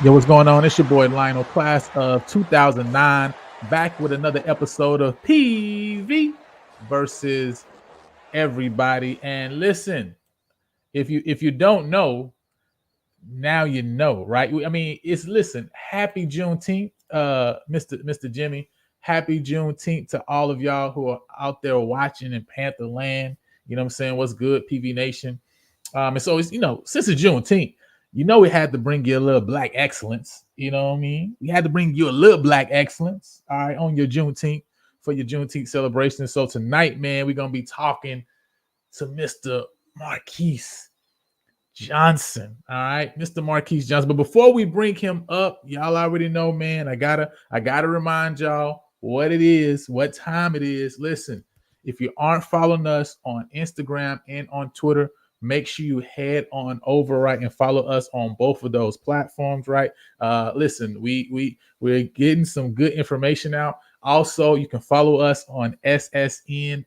Yo, what's going on? It's your boy Lionel, class of 2009, back with another episode of PV versus everybody. And listen, if you don't know, now you know, right? I mean, happy Juneteenth, Mr. Jimmy. Happy Juneteenth to all of y'all who are out there watching in Panther land. You know what I'm saying? What's good, PV Nation? And so it's, since it's Juneteenth, we had to bring you a little black excellence. You know what I mean? We had to bring you a little black excellence, all right, on your Juneteenth, for your Juneteenth celebration. So tonight, man, we're going to be talking to Mr. Marquis Johnson, all right, Mr. Marquis Johnson. But before we bring him up, y'all already know, man, I gotta remind y'all what it is, what time it is. Listen, if you aren't following us on Instagram and on Twitter, make sure you head on over, right, and follow us on both of those platforms, right? Listen, we're getting some good information out. Also, you can follow us on SSN_PVAMU.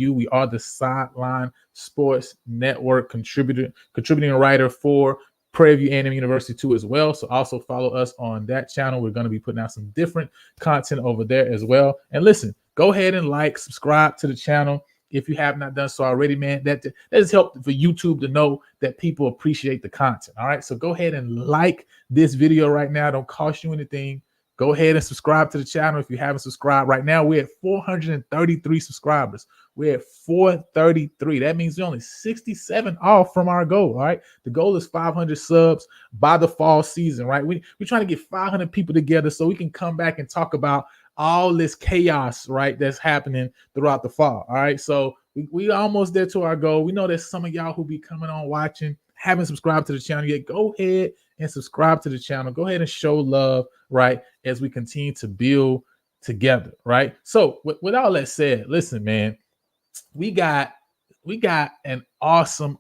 We are the Sideline Sports Network contributing writer for Prairie View A&M University too as well. So also follow us on that channel. We're going to be putting out some different content over there as well. And listen, go ahead and subscribe to the channel if you have not done so already, man. That has helped for YouTube to know that people appreciate the content. All right, so go ahead and like this video right now. Don't cost you anything. Go ahead and subscribe to the channel if you haven't subscribed. Right now, we're at 433 subscribers. We're at 433. That means we're only 67 off from our goal, all right? The goal is 500 subs by the fall season, right? We're trying to get 500 people together so we can come back and talk about all this chaos, right, that's happening throughout the fall, all right? So we almost there to our goal. We know there's some of y'all who be coming on watching, haven't subscribed to the channel yet. Go ahead and subscribe to the channel. Go ahead and show love, right, as we continue to build together, right? So with all that said, listen, man, we got an awesome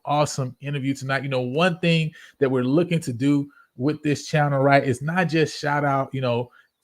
interview tonight. One thing that we're looking to do with this channel, right, is not just shout out,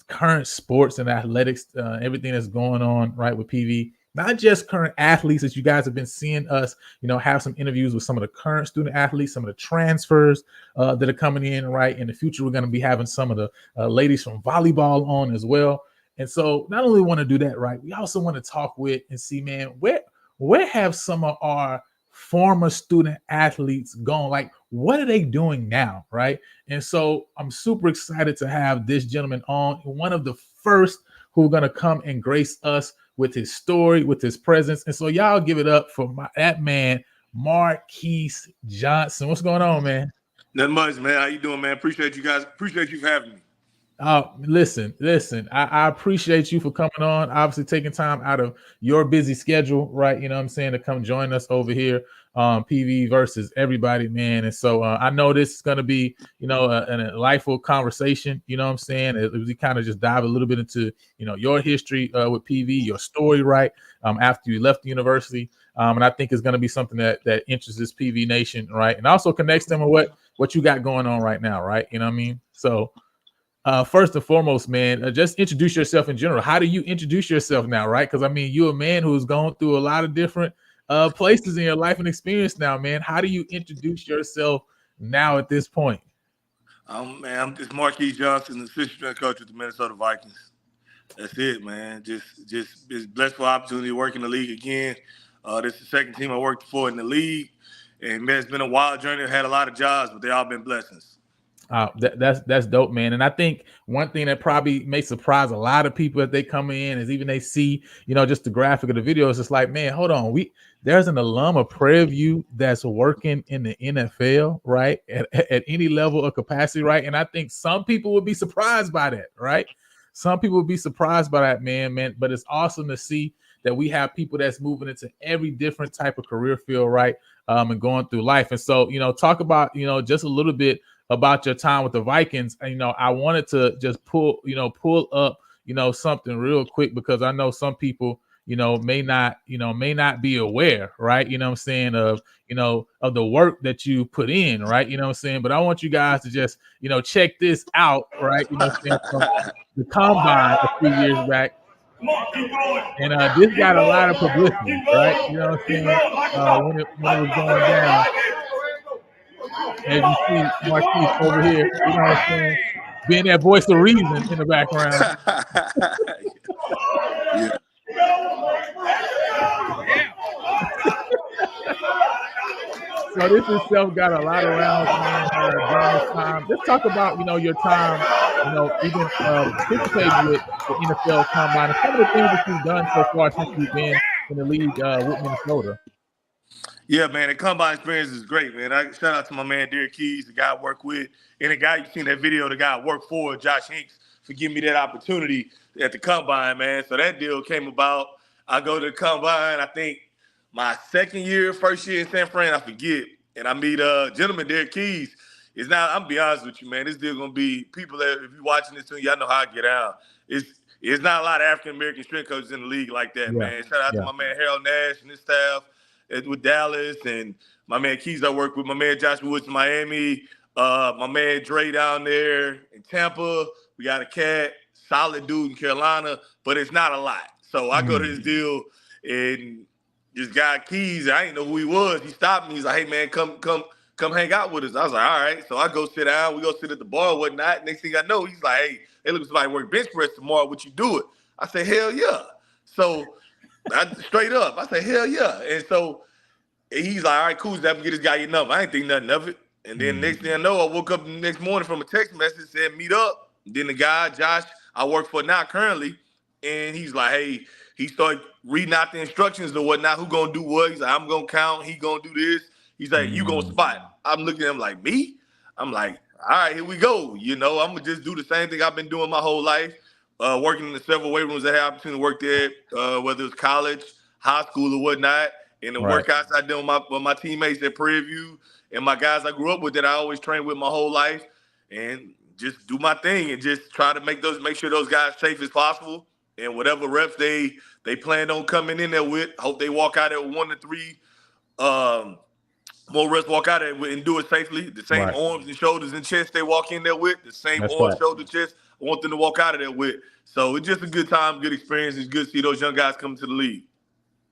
current sports and athletics, everything that's going on, right, with PV. Not just current athletes, as you guys have been seeing us, have some interviews with some of the current student athletes, some of the transfers that are coming in, right? In the future, we're going to be having some of the ladies from volleyball on as well. And so not only want to do that, right, we also want to talk with and see, man, where have some of our former student athletes gone? Like, what are they doing now, right? And so I'm super excited to have this gentleman on, one of the first who are going to come and grace us with his story, with his presence. And so y'all give it up for that man, Marquis Johnson. What's going on, man? Nothing much, man. How you doing, man? Appreciate you guys. Appreciate you for having me. Listen. I appreciate you for coming on, obviously taking time out of your busy schedule, right? You know what I'm saying, to come join us over here PV versus everybody, man. And so I know this is going to be, a delightful conversation, you know what I'm saying, as we kind of just dive a little bit into, your history with PV, your story, right, after you left the university. And I think it's going to be something that interests this PV Nation, right, and also connects them with what you got going on right now, right? You know what I mean? So first and foremost, man, just introduce yourself in general. How do you introduce yourself now, right? Because, I mean, you're a man who's gone through a lot of different places in your life and experience now, man. How do you introduce yourself now at this point? Man, I'm just Marquis Johnson, assistant strength coach with the Minnesota Vikings. That's it, man. Just blessed for the opportunity to work in the league again. This is the second team I worked for in the league, and man, it's been a wild journey. I've had a lot of jobs, but they all been blessings. That's dope, man. And I think one thing that probably may surprise a lot of people as they come in is even they see, just the graphic of the video. It's just like, man, hold on. There's an alum of Prairie View that's working in the NFL, right? At any level of capacity, right? And I think some people would be surprised by that, right? Some people would be surprised by that, man. But it's awesome to see that we have people that's moving into every different type of career field, right? And going through life. And so, talk about, just a little bit about your time with the Vikings. I wanted to just pull up, something real quick, because I know some people, may not be aware, right? You know what I'm saying, of the work that you put in, right? You know what I'm saying? But I want you guys to just, check this out, right? You know what I'm saying? From the combine a few years back. And this got a lot of publicity, right? You know what I'm saying? When it was going down. As you see Marquis over here, you know what I'm saying, being that voice of reason in the background. Yeah. So this itself got a lot of rounds, man, during this time. Let's talk about, your time, even participating with the NFL Combine and some of the things that you've done so far since you've been in the league with Minnesota. Yeah, man, the combine experience is great, man. I shout out to my man Derek Keys, the guy I work with, and the guy you seen that video, the guy I work for, Josh Hinks, for giving me that opportunity at the combine, man. So that deal came about. I go to the combine, I think my first year in San Fran, I forget, and I meet gentleman Derek Keys. I'm gonna be honest with you, man. This deal gonna be people that, if you're watching this, y'all know how I get out. It's not a lot of African American strength coaches in the league like that, man. Shout out to my man Harold Nash and his staff with Dallas, and my man Keys I work with, my man Joshua Woods in Miami, my man Dre down there in Tampa. We got a cat, solid dude in Carolina, but it's not a lot. So I go to this deal, and this guy Keys, I didn't know who he was. He stopped me. He's like, "Hey man, come hang out with us." I was like, "All right." So I go sit down. We go sit at the bar and whatnot. Next thing I know, he's like, "Hey, look at somebody work bench press tomorrow. Would you do it?" I say, "Hell yeah." So straight up, I say, "Hell yeah." And so he's like, "All right, cool. That get this guy your number." I ain't think nothing of it. And then next thing I know, I woke up the next morning from a text message saying, "Meet up." And then the guy, Josh, I work for now currently, and he's like, "Hey," he started reading out the instructions or whatnot. Who gonna do what? He's like, "I'm gonna count. He gonna do this." He's like, "You gonna spot." I'm looking at him like, "Me?" I'm like, "All right, here we go." I'm gonna just do the same thing I've been doing my whole life, working in the several weight rooms. I had opportunity to work there, whether it's college, high school, or whatnot. And the workouts I did with my teammates at Prairie View and my guys I grew up with that I always trained with my whole life, and just do my thing and just try to make sure those guys safe as possible. And whatever reps they plan on coming in there with, hope they walk out at 1 to 3 more reps, walk out there and do it safely. The same arms and shoulders and chest they walk in there with, the same arms, shoulder, chest, I want them to walk out of there with. So it's just a good time, good experience. It's good to see those young guys come to the league.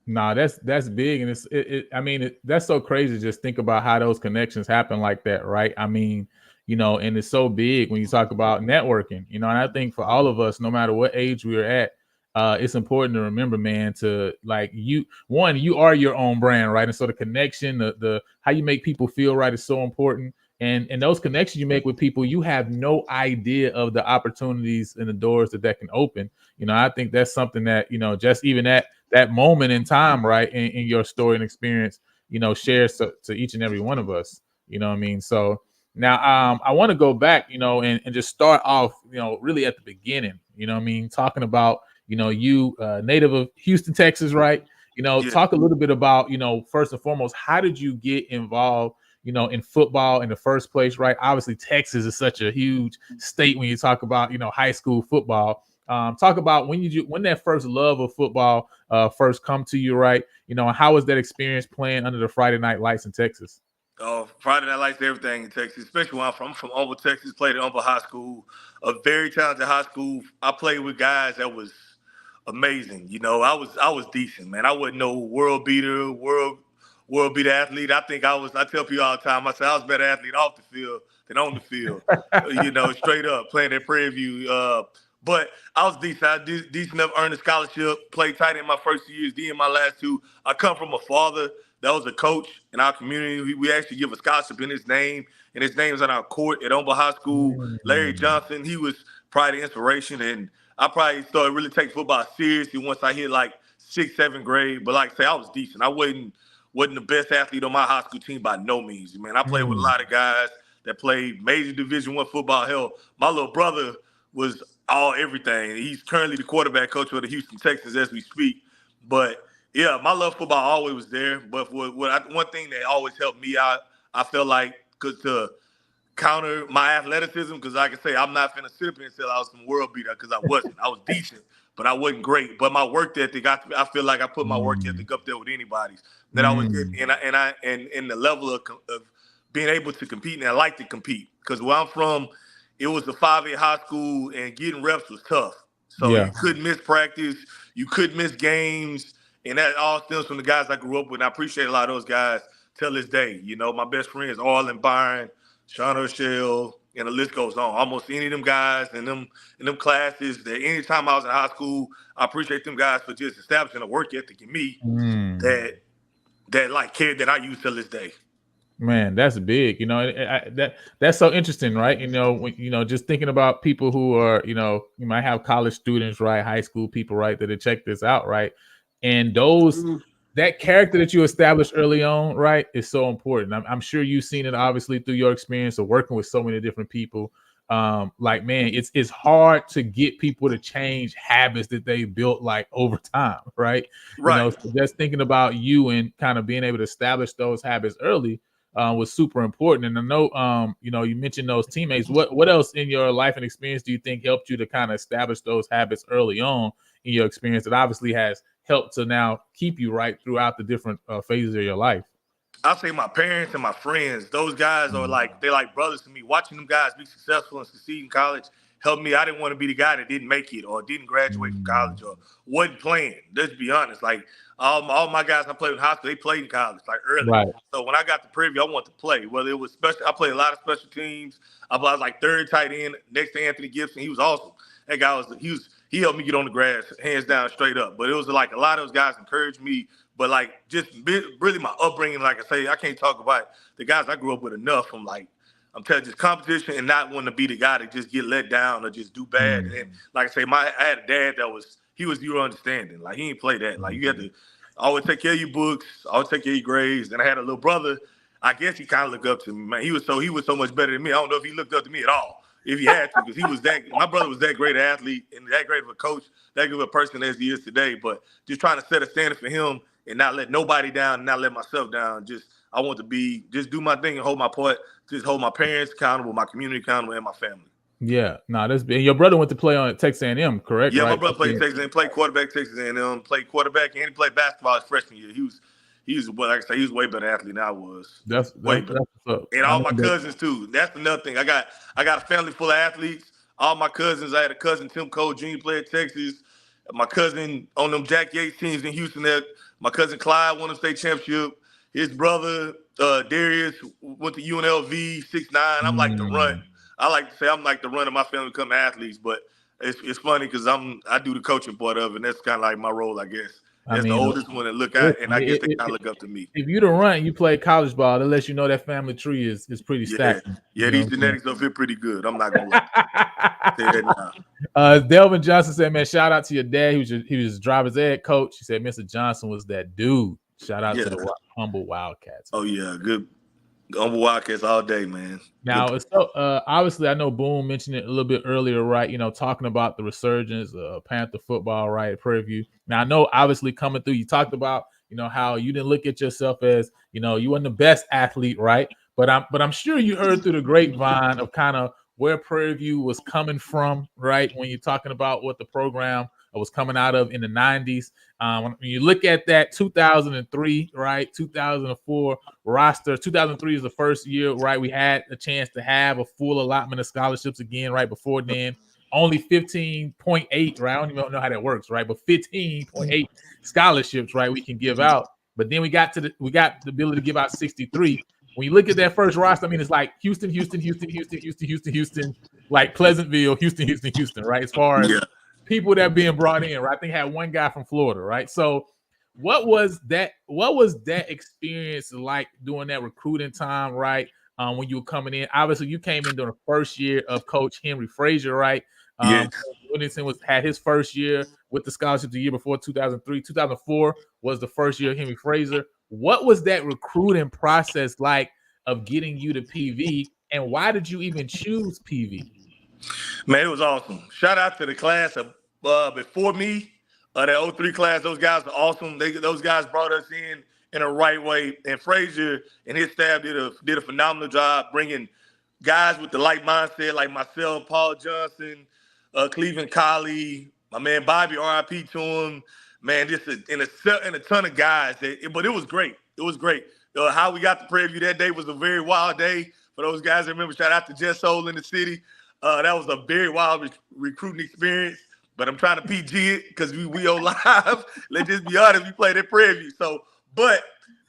Nah, that's big, and that's so crazy to just think about how those connections happen like that, right? I mean, and it's so big when you talk about networking, and I think for all of us, no matter what age we're at, it's important to remember, man, to you are your own brand, right? And so the connection, the how you make people feel right is so important. And those connections you make with people, you have no idea of the opportunities and the doors that can open. I think that's something that, just even that moment in time, right, in your story and experience, shares to each and every one of us. You know what I mean? So now I want to go back, and just start off, really at the beginning, what I mean? Talking about, you native of Houston, Texas, right? Talk a little bit about, first and foremost, how did you get involved, in football in the first place, right? Obviously, Texas is such a huge state when you talk about, high school football. Talk about when that first love of football first come to you, right? How was that experience playing under the Friday Night Lights in Texas? Oh, Friday Night Lights, everything in Texas, especially when I'm from Humble, Texas, played at Humble High School, a very talented high school. I played with guys that was amazing. I was decent, man. I wasn't no world beater, world world beat athlete. I tell people all the time, I say I was a better athlete off the field than on the field. Straight up playing at Prairie View. But I was decent. I did decent enough, earned a scholarship, played tight in my first 2 years, D in my last two. I come from a father that was a coach in our community. We actually give a scholarship in his name, and his name's on our court at Omaha High School. Larry Johnson, he was probably the inspiration, and I probably started really taking football seriously once I hit like 6th, 7th grade. But like I say, I was decent. I wasn't the best athlete on my high school team by no means. Man, I played with a lot of guys that played major Division I football. Hell, my little brother was all everything. He's currently the quarterback coach for the Houston Texans as we speak. But yeah, my love for football always was there. But one thing that always helped me out, I felt like, to counter my athleticism, because like I say, I'm not finna sit up and say I was some world beater, because I wasn't. I was decent, but I wasn't great. But my work ethic, I feel like I put my work ethic up there with anybody's that I was getting, and the level of being able to compete, and I like to compete, because where I'm from, it was a 5A high school, and getting reps was tough. So you couldn't miss practice, you couldn't miss games, and that all stems from the guys I grew up with. And I appreciate a lot of those guys till this day. My best friends, Arlen Byron, Sean Rochelle, and the list goes on. Almost any of them guys and them classes, that anytime I was in high school, I appreciate them guys for just establishing a work ethic in me that like kid that I use till this day. Man, that's big. That's so interesting, right? When, just thinking about people who are, you might have college students, right? High school people, right? That check this out, right? And that character that you established early on, right, is so important. I'm sure you've seen it obviously through your experience of working with so many different people. Man, it's hard to get people to change habits that they built like over time, right? So just thinking about you and kind of being able to establish those habits early was super important. And I know, you mentioned those teammates. What else in your life and experience do you think helped you to kind of establish those habits early on in your experience that obviously has helped to now keep you right throughout the different phases of your life? I'll say my parents and my friends. Those guys are they're like brothers to me. Watching them guys be successful and succeed in college helped me. I didn't want to be the guy that didn't make it or didn't graduate from college or wasn't playing. Let's be honest. Like all my guys I played in high school, they played in college like early. Right. So when I got to Prairie View, I wanted to play. Whether it was special, I played a lot of special teams. I was like third tight end next to Anthony Gibson. He was awesome. That guy he helped me get on the grass, hands down, straight up. But it was like a lot of those guys encouraged me. But like just really my upbringing, like I say, I can't talk about the guys I grew up with enough. From like I'm telling you, just competition and not wanting to be the guy that just get let down or just do bad. And like I say, I had a dad that he was your understanding. Like he didn't play that. Like you had to always take care of your books, always take care of your grades. Then I had a little brother. I guess he kind of looked up to me, man. He was so much better than me. I don't know if he looked up to me at all. If he had to, because my brother was that great an athlete and that great of a coach, that good of a person as he is today. But just trying to set a standard for him and not let nobody down, and not let myself down. I want to just do my thing and hold my part, just hold my parents accountable, my community accountable, and my family. Yeah, no, that's big. Your brother went to play on Texas A&M, correct? Yeah, right? My brother played Texas A&M, played quarterback Texas A&M, played quarterback, and he played basketball his freshman year. He was like I say, he was way better athlete than I was. That's way better. And all my cousins too. That's another thing. I got a family full of athletes. All my cousins. I had a cousin, Tim Cole Jr., played at Texas. My cousin on them Jack Yates teams in Houston. My cousin Clyde won a state championship. His brother Darius went to UNLV 6'9". I'm like the run. I like to say I'm like the run of my family become athletes, but it's funny because I do the coaching part of it, and that's kind of like my role, I guess. That's the oldest one to look at, and I guess they kind of look up to me. If you don't run, you play college ball, that lets you know that family tree is pretty stacked. Yeah, these genetics don't fit pretty good. I'm not gonna lie. Say that now. Delvin Johnson said, "Man, shout out to your dad. He was driver's ed coach." He said, "Mr. Johnson was that dude." Shout out to the humble Wildcats. Oh yeah, good. Humble Wildcats all day, man. Now, so obviously, I know Boone mentioned it a little bit earlier, right? Talking about the resurgence of Panther football, right, at Prairie View. Now, I know, obviously, coming through, you talked about, how you didn't look at yourself as, you weren't the best athlete, right? But I'm sure you heard through the grapevine of kind of where Prairie View was coming from, right? When you're talking about what the program was coming out of in the 90s. When you look at that 2003, right, 2004 roster, 2003 is the first year, right, we had a chance to have a full allotment of scholarships again, right, before then. Only 15.8, right? I don't even know how that works, right? But 15.8 scholarships, right, we can give out. But then we got the ability to give out 63. When you look at that first roster, I mean, it's like Houston, like Pleasantville, Houston, right? As far as people that are being brought in, right? I think had one guy from Florida, right? So what was that experience like during that recruiting time, right? When you were coming in? Obviously, you came in during the first year of Coach Henry Frazier, right? Whittington had his first year with the scholarship the year before, 2003. 2004 was the first year of Henry Frazier. What was that recruiting process like of getting you to PV, and why did you even choose PV? Man, it was awesome. Shout out to the class of before me, that 03 class. Those guys are awesome. Those guys brought us in a right way. And Frazier and his staff did a phenomenal job bringing guys with the like mindset, like myself, Paul Johnson, Cleveland Colley, my man Bobby, RIP to him. Man, just and a ton of guys. But it was great. It was great. How we got to Prairie View that day was a very wild day for those guys that remember. Shout out to Jess Soul in the city. That was a very wild recruiting experience, but I'm trying to PG it because we on live. Let's just be honest, we played at Prairie View. So, but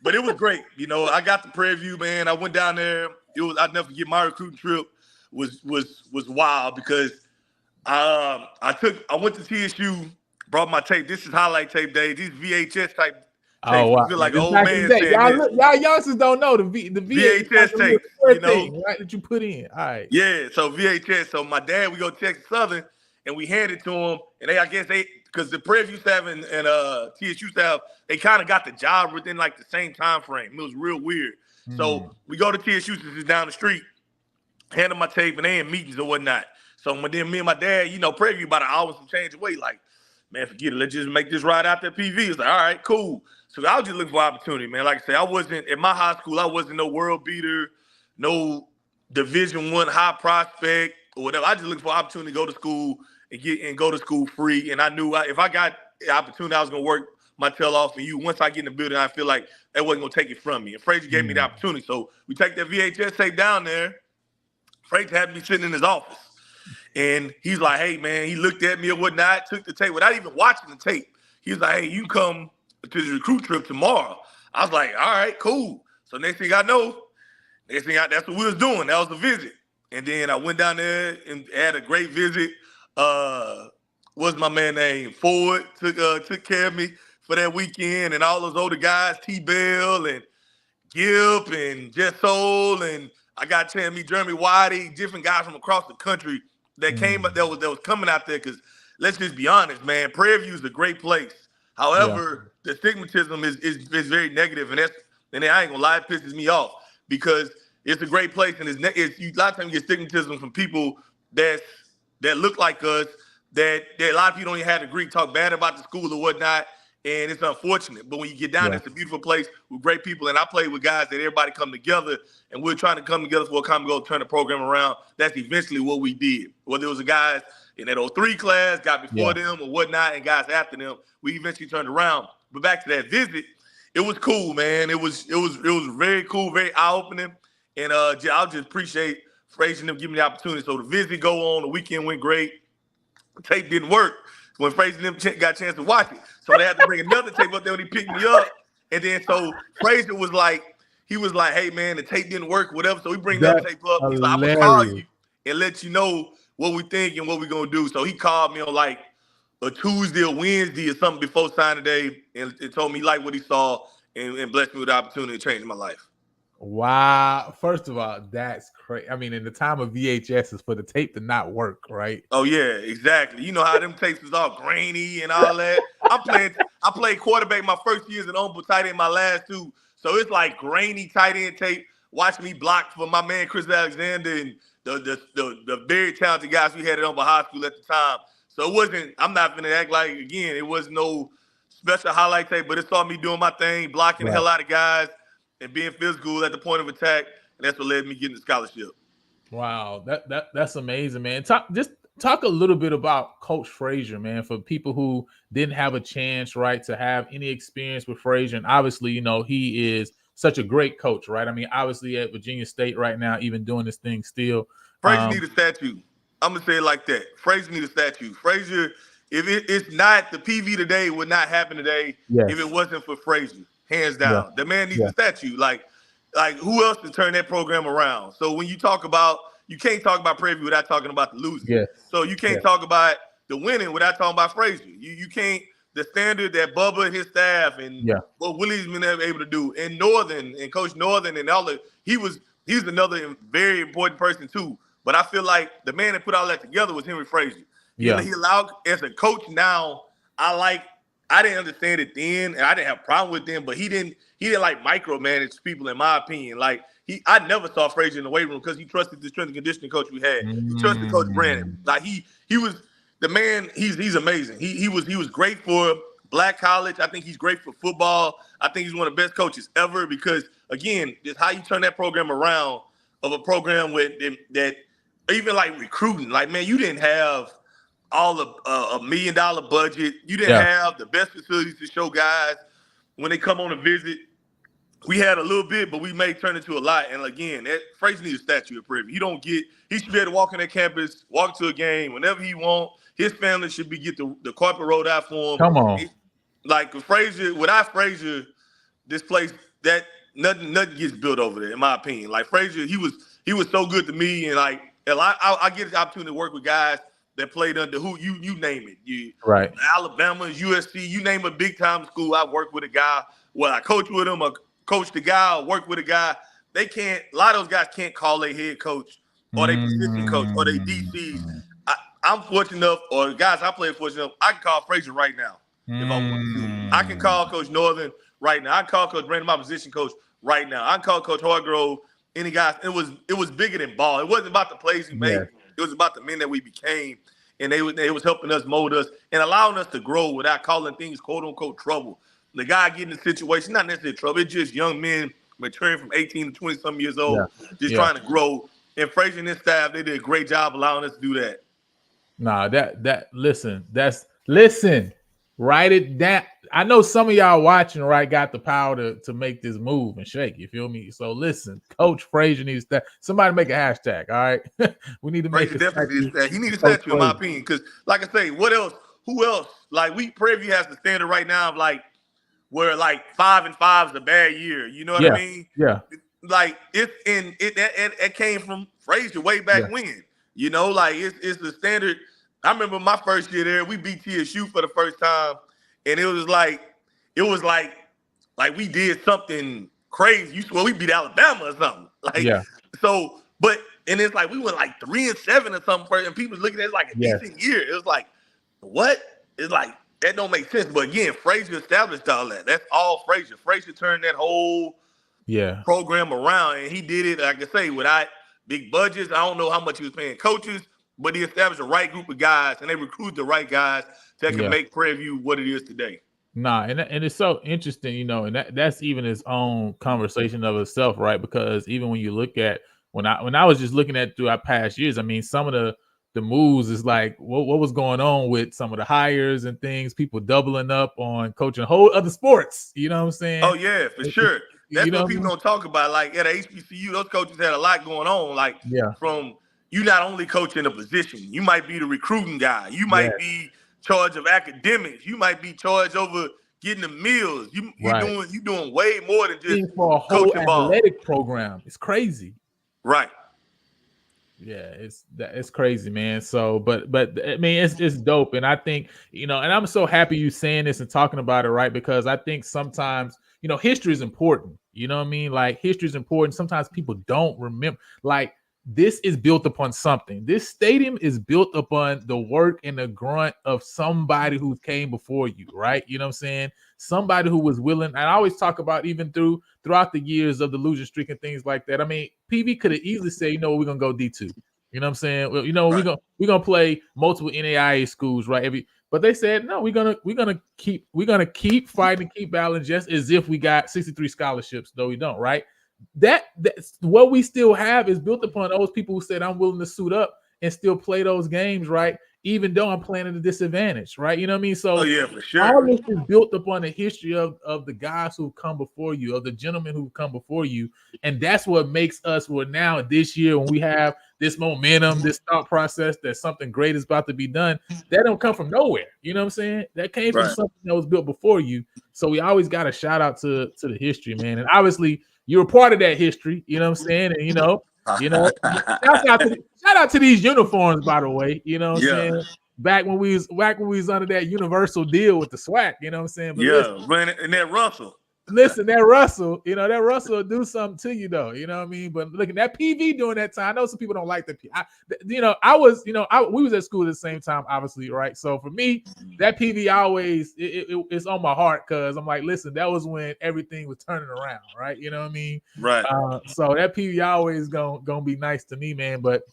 it was great. You know, I got to Prairie View, man. I went down there. I'd never forget my recruiting trip was wild because I went to TSU, brought my tape. This is highlight tape day. These VHS type tapes. Oh, wow. You feel like an old man saying y'all youngsters don't know the VHS tapes, you know, thing, right, that you put in. All right. Yeah, so VHS. So my dad, we go to Texas Southern, and we hand it to him, and because the Prairie View staff and TSU staff, they kind of got the job within like the same time frame. It was real weird. So we go to TSU, since it's down the street, hand them my tape, and they in meetings or whatnot. So when then me and my dad, you know, Prairie View about an hour some change away, like, man, forget it. Let's just make this ride out there PV. It's like, all right, cool. So I was just looking for opportunity, man. Like I say, I wasn't in my high school. I wasn't no world beater, no Division I high prospect or whatever. I just looked for opportunity to go to school and go to school free. And I knew if I got the opportunity, I was gonna work my tail off for you. Once I get in the building, I feel like that wasn't gonna take it from me. And Frazier gave me the opportunity. So we take that VHS tape down there. Frazier had me sitting in his office. And he's like, hey, man, he looked at me or whatnot, took the tape without even watching the tape. He was like, hey, you come to the recruit trip tomorrow. I was like, all right, cool. So next thing I know, that's what we was doing. That was the visit. And then I went down there and had a great visit. What's my man name? Ford took care of me for that weekend, and all those older guys, T-Bell and Gip and Jess Soul, and I got to meet Jeremy Whitey, different guys from across the country that came that was coming out there. Because let's just be honest, man, Prairie View is a great place. However, the stigmatism is very negative, and I ain't gonna lie, it pisses me off because it's a great place, and a lot of times you get stigmatism from people that look like us, that a lot of people don't even have the degree, talk bad about the school or whatnot, and it's unfortunate. But when you get down there, it's a beautiful place with great people, and I play with guys that everybody come together, and we're trying to come together for a common goal, turn the program around. That's eventually what we did. Whether it was the guys in that 03 class, got before them or whatnot, and guys after them, we eventually turned around. But back to that visit, it was cool, man. It was very cool, very eye-opening. And I'll just appreciate Frazier and them giving me the opportunity. So the visit go on, the weekend went great. The tape didn't work when Frazier and them got a chance to watch it. So they had to bring another tape up there when he picked me up. And then so Frazier was like, hey, man, the tape didn't work, whatever. So we bring that tape up. He's like, I'm going to call you and let you know what we think and what we're going to do. So he called me on like a Tuesday or Wednesday or something before signing day and told me he liked what he saw and blessed me with the opportunity to change my life. Wow. First of all, that's crazy. I mean, in the time of VHS is for the tape to not work, right? Oh, yeah, exactly. You know how them tapes was all grainy and all that. I played quarterback my first years and humble tight end my last two. So it's like grainy tight end tape. Watch me block for my man Chris Alexander and the very talented guys we had at Humble High School at the time. So it wasn't, I'm not going to act like, again, it was no special highlight tape, but it saw me doing my thing, blocking the hell out of guys and being physical at the point of attack. And that's what led me getting the scholarship. Wow. That's amazing, man. Talk a little bit about Coach Frazier, man, for people who didn't have a chance, right, to have any experience with Frazier. And obviously, you know, he is such a great coach, right? I mean, obviously at Virginia State right now, even doing this thing still. Frazier need a statue. I'm going to say it like that. Frazier need a statue. Frazier, if it's not, the PV today would not happen today if it wasn't for Frazier. hands down. The man needs a statue. Like who else to turn that program around? So when you talk about, you can't talk about Prairie View without talking about the losing. Yeah. So you can't talk about the winning without talking about Frazier. You can't, the standard that Bubba and his staff and what Willie's been able to do in Northern and Coach Northern and all the, he's another very important person too. But I feel like the man that put all that together was Henry Frazier. He allowed, as a coach now, I didn't understand it then, and I didn't have a problem with them, but he didn't like micromanage people, in my opinion. Like I never saw Frazier in the weight room because he trusted the strength and conditioning coach we had. He trusted Coach Brandon. Like he was the man. He's amazing. He was great for Black college. I think he's great for football. I think he's one of the best coaches ever because, again, just how you turn that program around, of a program with that, even like recruiting. Like, man, you didn't have all of $1 million budget. You didn't have the best facilities to show guys when they come on a visit. We had a little bit, but we may turn into a lot. And again, that Frazier needs a statue of Prairie View. He should be able to walk on that campus, walk to a game whenever he wants. His family should get the carpet rolled out for him. Come on. Like Frazier, without Frazier, this place, that nothing gets built over there, in my opinion. Like Frazier, he was so good to me, and like I get the opportunity to work with guys that played under who you name it. Alabama, USC, you name a big time school. I work with a guy. Well, I coach with him, I coach the guy, I work with a guy. A lot of those guys can't call their head coach or their position coach or their DCs. I'm fortunate enough, or the guys I play fortunate enough, I can call Frazier right now if I want to. I can call Coach Northern right now. I can call Coach Brandon, my position coach, right now. I can call Coach Hargrove, any guys. It was bigger than ball. It wasn't about the plays we made. It was about the men that we became, and they was helping us mold us and allowing us to grow without calling things quote unquote trouble. The guy getting in the situation, not necessarily trouble. It's just young men maturing from 18 to 20 some years old, trying to grow. And Frazier and his staff, they did a great job allowing us to do that. Nah, listen, write it down. I know some of y'all watching, right, got the power to make this move and shake. You feel me? So listen, Coach Frazier needs that. Somebody make a hashtag. All right, we need to make Frazier definitely needs that. He needs a statue, in my opinion, because, like I say, what else? Who else? Like Prairie View has the standard right now of like where like 5-5 is a bad year. You know what I mean? Yeah. Like it came from Frazier way back when. You know, like it's the standard. I remember my first year there, we beat TSU for the first time, and it was like we did something crazy. You swear we beat Alabama or something. So, but and it's like we went like 3-7 or something first, and people looking at it like a decent year. It was like, what? It's like that don't make sense. But again, Frazier established all that. That's all Frazier. Frazier turned that whole program around, and he did it, like I say, without big budgets. I don't know how much he was paying coaches, but he established the right group of guys, and they recruited the right guys that can make Prairie View what it is today. Nah, and it's so interesting, you know, and that's even its own conversation of itself, right? Because even when you look at when I was just looking at through our past years, I mean, some of the moves is like what was going on with some of the hires and things, people doubling up on coaching whole other sports. You know what I'm saying? Oh yeah, for sure. That's what people don't talk about. Like at HBCU, those coaches had a lot going on. Like from you not only coaching a position, you might be the recruiting guy. You might be charge of academics. You might be charged over getting the meals. You doing way more than just for a whole athletic program. It's crazy. Right. Yeah, it's crazy, man. So, but I mean, it's dope, and I think, you know, and I'm so happy you saying this and talking about it, right? Because I think sometimes, you know, history is important. You know what I mean? Like history is important. Sometimes people don't remember. Like this is built upon something. This stadium is built upon the work and the grunt of somebody who came before you, right? You know what I'm saying? Somebody who was willing. And I always talk about even throughout the years of the losing streak and things like that. I mean, PV could have easily said, you know, we're gonna go D2. You know what I'm saying? Well, you know, we're gonna play multiple NAIA schools, right? But they said no. We're gonna keep fighting, keep battling, just as if we got 63 scholarships, though we don't, right? That's what we still have is built upon those people who said I'm willing to suit up and still play those games, right? Even though I'm playing at a disadvantage, right? You know what I mean? So for sure. All this is built upon the history of the guys who've come before you, of the gentlemen who've come before you, and that's what makes us. Well, now this year when we have this momentum, this thought process that something great is about to be done. That don't come from nowhere. You know what I'm saying? That came from something that was built before you. So we always got to shout out to the history, man. And obviously you're a part of that history. You know what I'm saying? And shout out to these uniforms, by the way. You know what I'm saying? Back when we was under that universal deal with the SWAC, you know what I'm saying? But listen, and that Russell. Listen, that Russell will do something to you, though. You know what I mean? But look at that PV during that time. I know some people don't like the we was at school at the same time, obviously, right? So for me, that PV always it's on my heart because I'm like, listen, that was when everything was turning around, right? You know what I mean? Right. So that PV always gonna be nice to me, man. But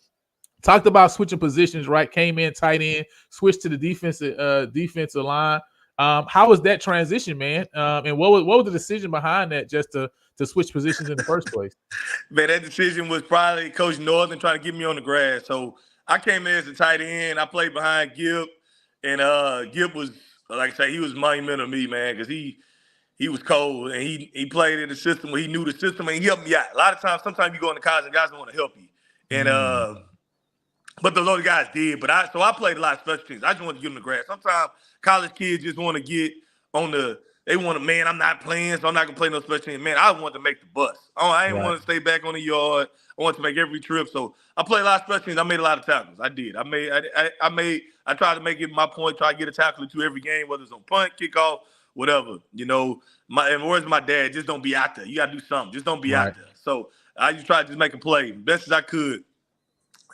talked about switching positions, right? Came in tight end, switched to the defensive line. How was that transition, man? And what was the decision behind that, just to switch positions in the first place? Man, that decision was probably Coach Northern trying to get me on the grass. So I came in as a tight end. I played behind Gibb, and Gibb was, like I say, he was monumental to me, man, because he was cold and he played in the system where he knew the system and he helped me out. A lot of times, sometimes you go into college and guys don't want to help you, and but the other guys did. But I played a lot of special teams. I just wanted to get on the grass. Sometimes college kids just want to get on they want to, man, I'm not playing, so I'm not going to play no special teams. Man, I want to make the bus. I didn't want to stay back on the yard. I wanted to make every trip. So I played a lot of special teams. I made a lot of tackles. I did. I tried to make it my point, try to get a tackle or two every game, whether it's on punt, kickoff, whatever. And where's my dad? Just don't be out there. You got to do something. Just don't be out there. So I just tried to just make a play best as I could.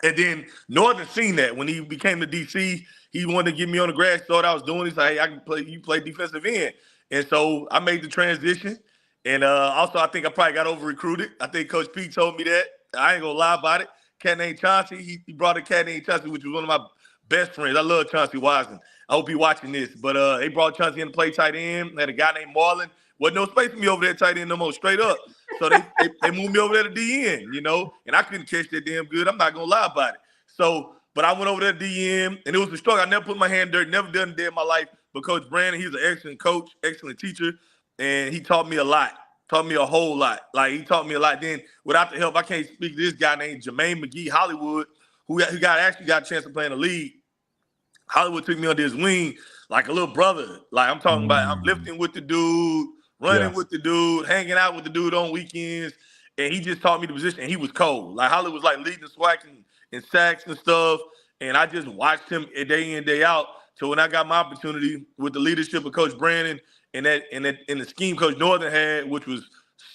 And then Northern seen that when he became the DC, he wanted to get me on the grass, thought I was doing this. Hey, I can play. You play defensive end, and so I made the transition. And also, I think I probably got over recruited. I think Coach Pete told me that. I ain't gonna lie about it. Cat named Chauncey. He brought a cat named Chauncey, which was one of my best friends. I love Chauncey Wiseman. I hope he watching this. But they brought Chauncey in to play tight end. Had a guy named Marlon. Wasn't no space for me over there tight end no more, straight up. So they moved me over there to DN, and I couldn't catch that damn good. I'm not gonna lie about it. So, but I went over there to DN, and it was a struggle. I never put my hand in dirt, never done a day in my life. But Coach Brandon, he's an excellent coach, excellent teacher, and he taught me a lot. Taught me a whole lot. Like, he taught me a lot. Then without the help, I can't speak to this guy named Jermaine McGee Hollywood, who actually got a chance to play in the league. Hollywood took me under his wing like a little brother. Like, I'm talking about, I'm lifting with the dude, running with the dude, hanging out with the dude on weekends, and he just taught me the position, and he was cold. Like, Hollywood was like leading the SWAC and sacks and stuff, and I just watched him day in, day out. So when I got my opportunity with the leadership of Coach Brandon and the scheme Coach Northern had, which was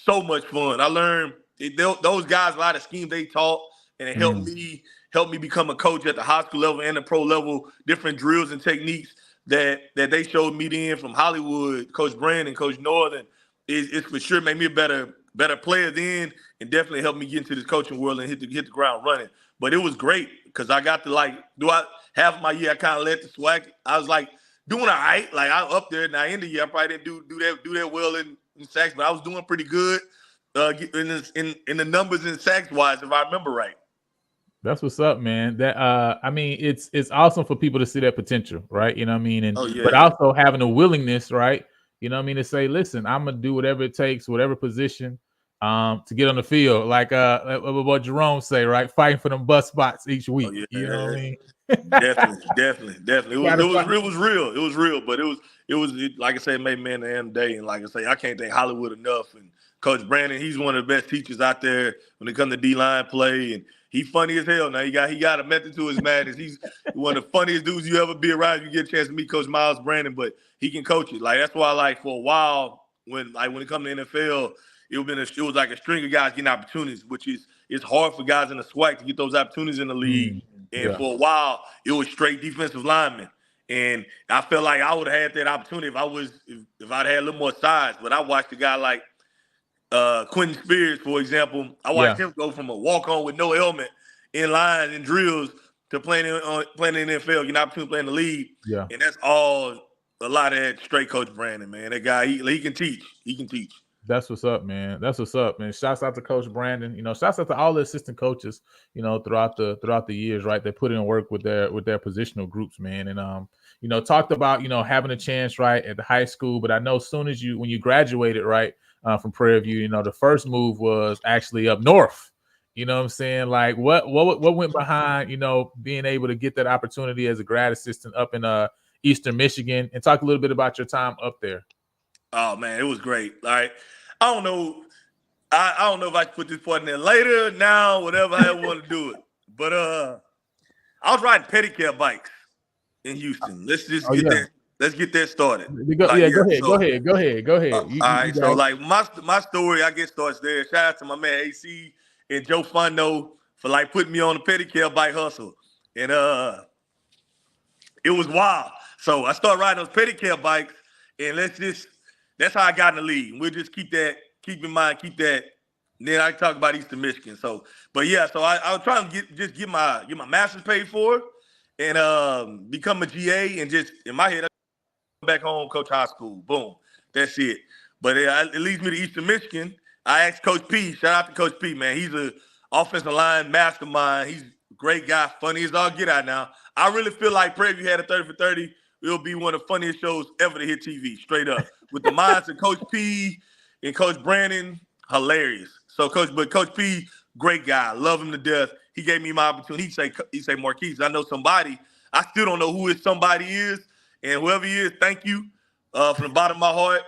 so much fun, I learned those guys, a lot of schemes they taught, and it helped me become a coach at the high school level and the pro level, different drills and techniques that they showed me then from Hollywood, Coach Brandon, Coach Northern. It's for sure made me a better player then, and definitely helped me get into this coaching world and hit the ground running. But it was great because I got to half my year I kind of let the SWAC. I was like doing all right. Like, I up there. Now, in the year I probably didn't do that well in sacks, but I was doing pretty good in the numbers in sacks wise, if I remember right. That's what's up, man. That I mean, it's awesome for people to see that potential, right? You know what I mean? And but also having a willingness, right? You know what I mean, to say, listen, I'm gonna do whatever it takes, whatever position, to get on the field. Like what Jerome say, right? Fighting for them bus spots each week. Oh, yeah. You know what I mean? Definitely. It was real, but it was like I said, made me in the end of the day. And like I say, I can't thank Hollywood enough. And Coach Brandon, he's one of the best teachers out there when it comes to D-line play. And he's funny as hell. Now he got a method to his madness. He's one of the funniest dudes you ever be around. You get a chance to meet Coach Miles Brandon, but he can coach it. Like, that's why, like, for a while when it comes to NFL, it was like a string of guys getting opportunities, which is it's hard for guys in the SWAC to get those opportunities in the league. And for a while, it was straight defensive linemen. And I felt like I would have had that opportunity if I'd had a little more size. But I watched a guy like Quentin Spears, for example. I watched him go from a walk-on with no helmet in lines and drills to playing in the NFL, get an opportunity to play in the league. Yeah. And that's all a lot of that straight Coach Brandon, man. That guy, he can teach. He can teach. That's what's up, man. That's what's up, man. Shouts out to Coach Brandon. Shouts out to all the assistant coaches, throughout the years, right? They put in work with their positional groups, man. And talked about, having a chance, right, at the high school. But I know as soon as when you graduated, right, from Prairie View, the first move was actually up north. You know what I'm saying? Like what went behind, being able to get that opportunity as a grad assistant up in Eastern Michigan, and talk a little bit about your time up there. Oh man, it was great. Like I don't know, I don't know if I should put this part in there later, now, whatever I want to do it. But I was riding pedicab bikes in Houston. Let's just Oh get yeah. that. Let's get that started. Go Like ahead. so, Go ahead. all right, so like my story, I guess starts there. Shout out to my man AC and Joe Fondo for like putting me on the pedicab bike hustle, and it was wild. So I started riding those pedicab bikes, and that's how I got in the league. We'll just keep in mind, keep that. And then I talk about Eastern Michigan. So, but yeah, so I was trying to get my master's paid for, and become a GA, and just in my head, I back home, coach high school. Boom, that's it. But it leads me to Eastern Michigan. I asked Coach P. Shout out to Coach P, man. He's a offensive line mastermind. He's a great guy, funny as all get out now. I really feel like Prairie View had a 30 for 30. It'll be one of the funniest shows ever to hit TV, straight up. With the minds of Coach P and Coach Brandon, hilarious. So Coach P, great guy. Love him to death. He gave me my opportunity. He say, Marquis, I know somebody. I still don't know who his somebody is. And whoever he is, thank you from the bottom of my heart.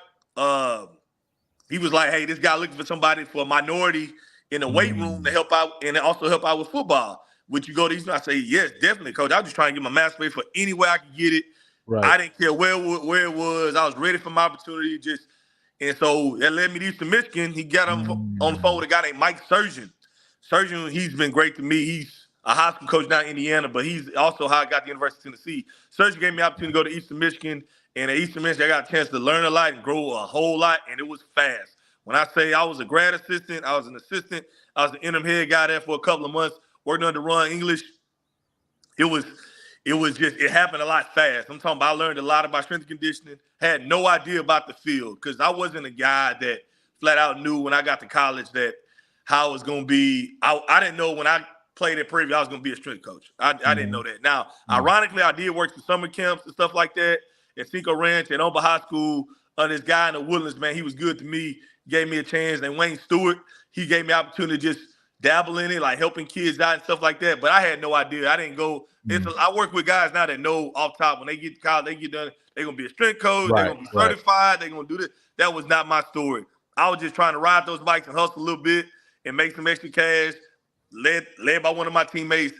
He was like, hey, this guy looking for somebody for a minority in the weight room to help out and also help out with football. Would you go to Eastern? I say, yes, definitely, coach. I was just trying to get my master paid for any way I could get it. Right. I didn't care where it was. I was ready for my opportunity. And so that led me to Eastern Michigan. He got on the phone with a guy named Mike Surgeon. Surgeon, he's been great to me. He's a high school coach now in Indiana, but he's also how I got the University of Tennessee. Surgeon gave me the opportunity to go to Eastern Michigan. And at Eastern Michigan, I got a chance to learn a lot and grow a whole lot, and it was fast. When I say I was a grad assistant, I was an assistant. I was the interim head guy there for a couple of months, working under Ron English. It happened a lot fast. I'm talking about I learned a lot about strength and conditioning, had no idea about the field because I wasn't a guy that flat out knew when I got to college that how it was going to be. I didn't know when I played at Prairie View I was going to be a strength coach. I didn't know that. Now, ironically, I did work some summer camps and stuff like that at Cinco Ranch and Oba High School. This guy in the Woodlands, man, he was good to me. Gave me a chance. And Wayne Stewart, he gave me the opportunity to just dabble in it, like helping kids out and stuff like that. But I had no idea. I didn't go. I work with guys now that know off top when they get to college, they get done, they're going to be a strength coach. They're going to be certified. They're going to do this. That was not my story. I was just trying to ride those bikes and hustle a little bit and make some extra cash, led by one of my teammates.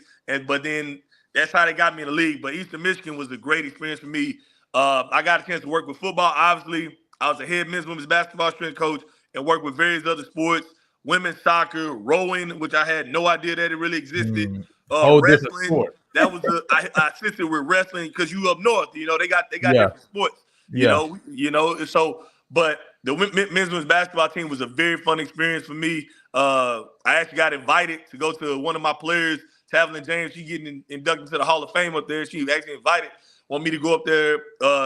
But then that's how they got me in the league. But Eastern Michigan was a great experience for me. I got a chance to work with football. Obviously, I was a head men's women's basketball strength coach and worked with various other sports, women's soccer, rowing, which I had no idea that it really existed. Wrestling. That was I assisted with wrestling because you up north, they got different sports. So but the men's women's basketball team was a very fun experience for me. I actually got invited to go to one of my players, Tavalyn James. She getting inducted to the Hall of Fame up there. She actually invited. Want me to go up there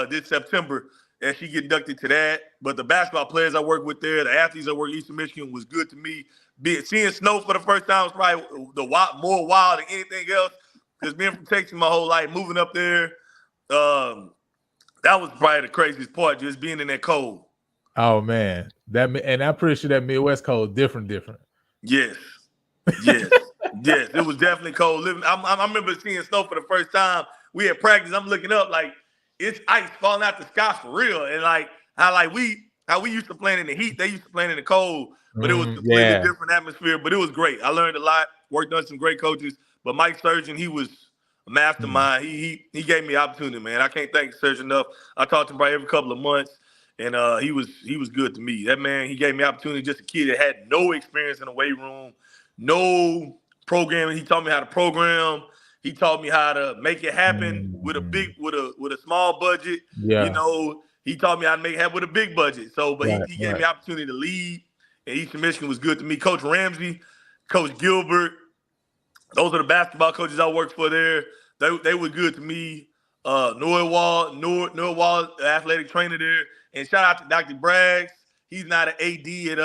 this September, and she get inducted to that. But the basketball players I work with there, the athletes I work at Eastern Michigan was good to me. Seeing snow for the first time was probably more wild than anything else. Because being from Texas my whole life, moving up there, that was probably the craziest part, just being in that cold. Oh man, and I'm pretty sure that Midwest cold different. Yes. It was definitely cold. I remember seeing snow for the first time. We had practice. I'm looking up like it's ice falling out the sky for real, and like how we used to play in the heat, they used to play in the cold, but it was completely different atmosphere. But it was great. I learned a lot. Worked on some great coaches. But Mike Surgeon, he was a mastermind. He gave me the opportunity, man. I can't thank Surgeon enough. I talked to him probably every couple of months, and he was good to me. That man, he gave me the opportunity. Just a kid that had no experience in the weight room, no programming. He taught me how to program. He taught me how to make it happen with a small budget. Yeah. He taught me how to make it happen with a big budget. So, but he gave me the opportunity to lead. And Eastern Michigan was good to me. Coach Ramsey, Coach Gilbert, those are the basketball coaches I worked for there. They were good to me. Noah Wall, the athletic trainer there. And shout out to Dr. Braggs. He's not an AD at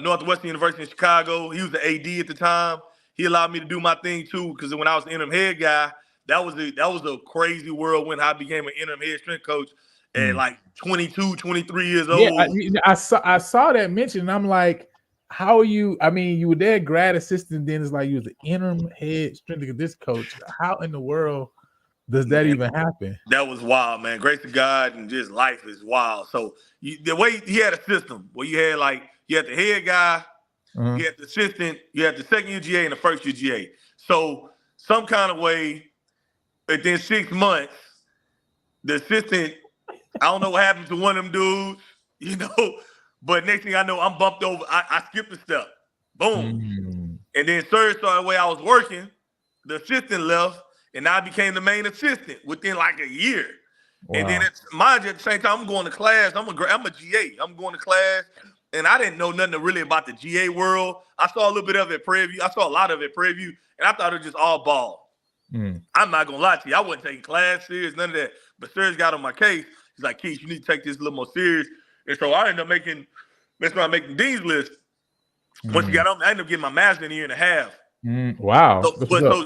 Northwestern University in Chicago. He was the AD at the time. He allowed me to do my thing too, because when I was the interim head guy, that was a crazy world when I became an interim head strength coach at like 22, 23 years old. Yeah, I saw that mentioned, and I'm like, how are you? I mean, you were there grad assistant, then it's like you was the interim head strength and conditioning coach. How in the world does that Man, even happen? that was wild, man. Grace of God and just life is wild. So the way he had a system where you had you had the head guy, Uh-huh. you had the assistant, you had the second year GA and the first year GA. So some kind of way, within 6 months, the assistant, I don't know what happened to one of them dudes, but next thing I know, I'm bumped over. I skipped a step. Boom. Mm. And then Serge started the way I was working. The assistant left, and I became the main assistant within like a year. And then, Wow. mind you, at the same time, I'm going to class. I'm a GA. I'm going to class, and I didn't know nothing really about the GA world. I saw a little bit of it at Prairie View. I saw a lot of it at Prairie View, and I thought it was just all ball. Mm. I'm not going to lie to you. I wasn't taking class serious, none of that. But Serge got on my case. He's like, Keith, you need to take this a little more serious. And so I ended up making Dean's list. Once he got on, I ended up getting my master in a year and a half. Wow.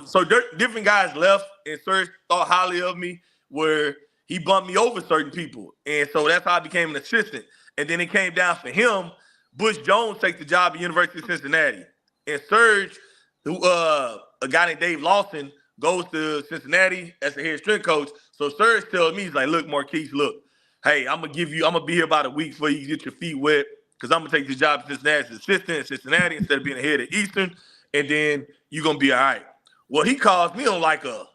So different guys left, and Serge thought highly of me, where he bumped me over certain people, and so that's how I became an assistant. And then it came down for him. Bush Jones takes the job at University of Cincinnati, and Serge, a guy named Dave Lawson, goes to Cincinnati as the head strength coach. So Serge tells me, he's like, "Look, Marquis, look, hey, I'm gonna be here about a week for you to get your feet wet, because I'm gonna take this job at Cincinnati as assistant in Cincinnati instead of being the head at Eastern, and then you're gonna be all right." Well, he calls me on like a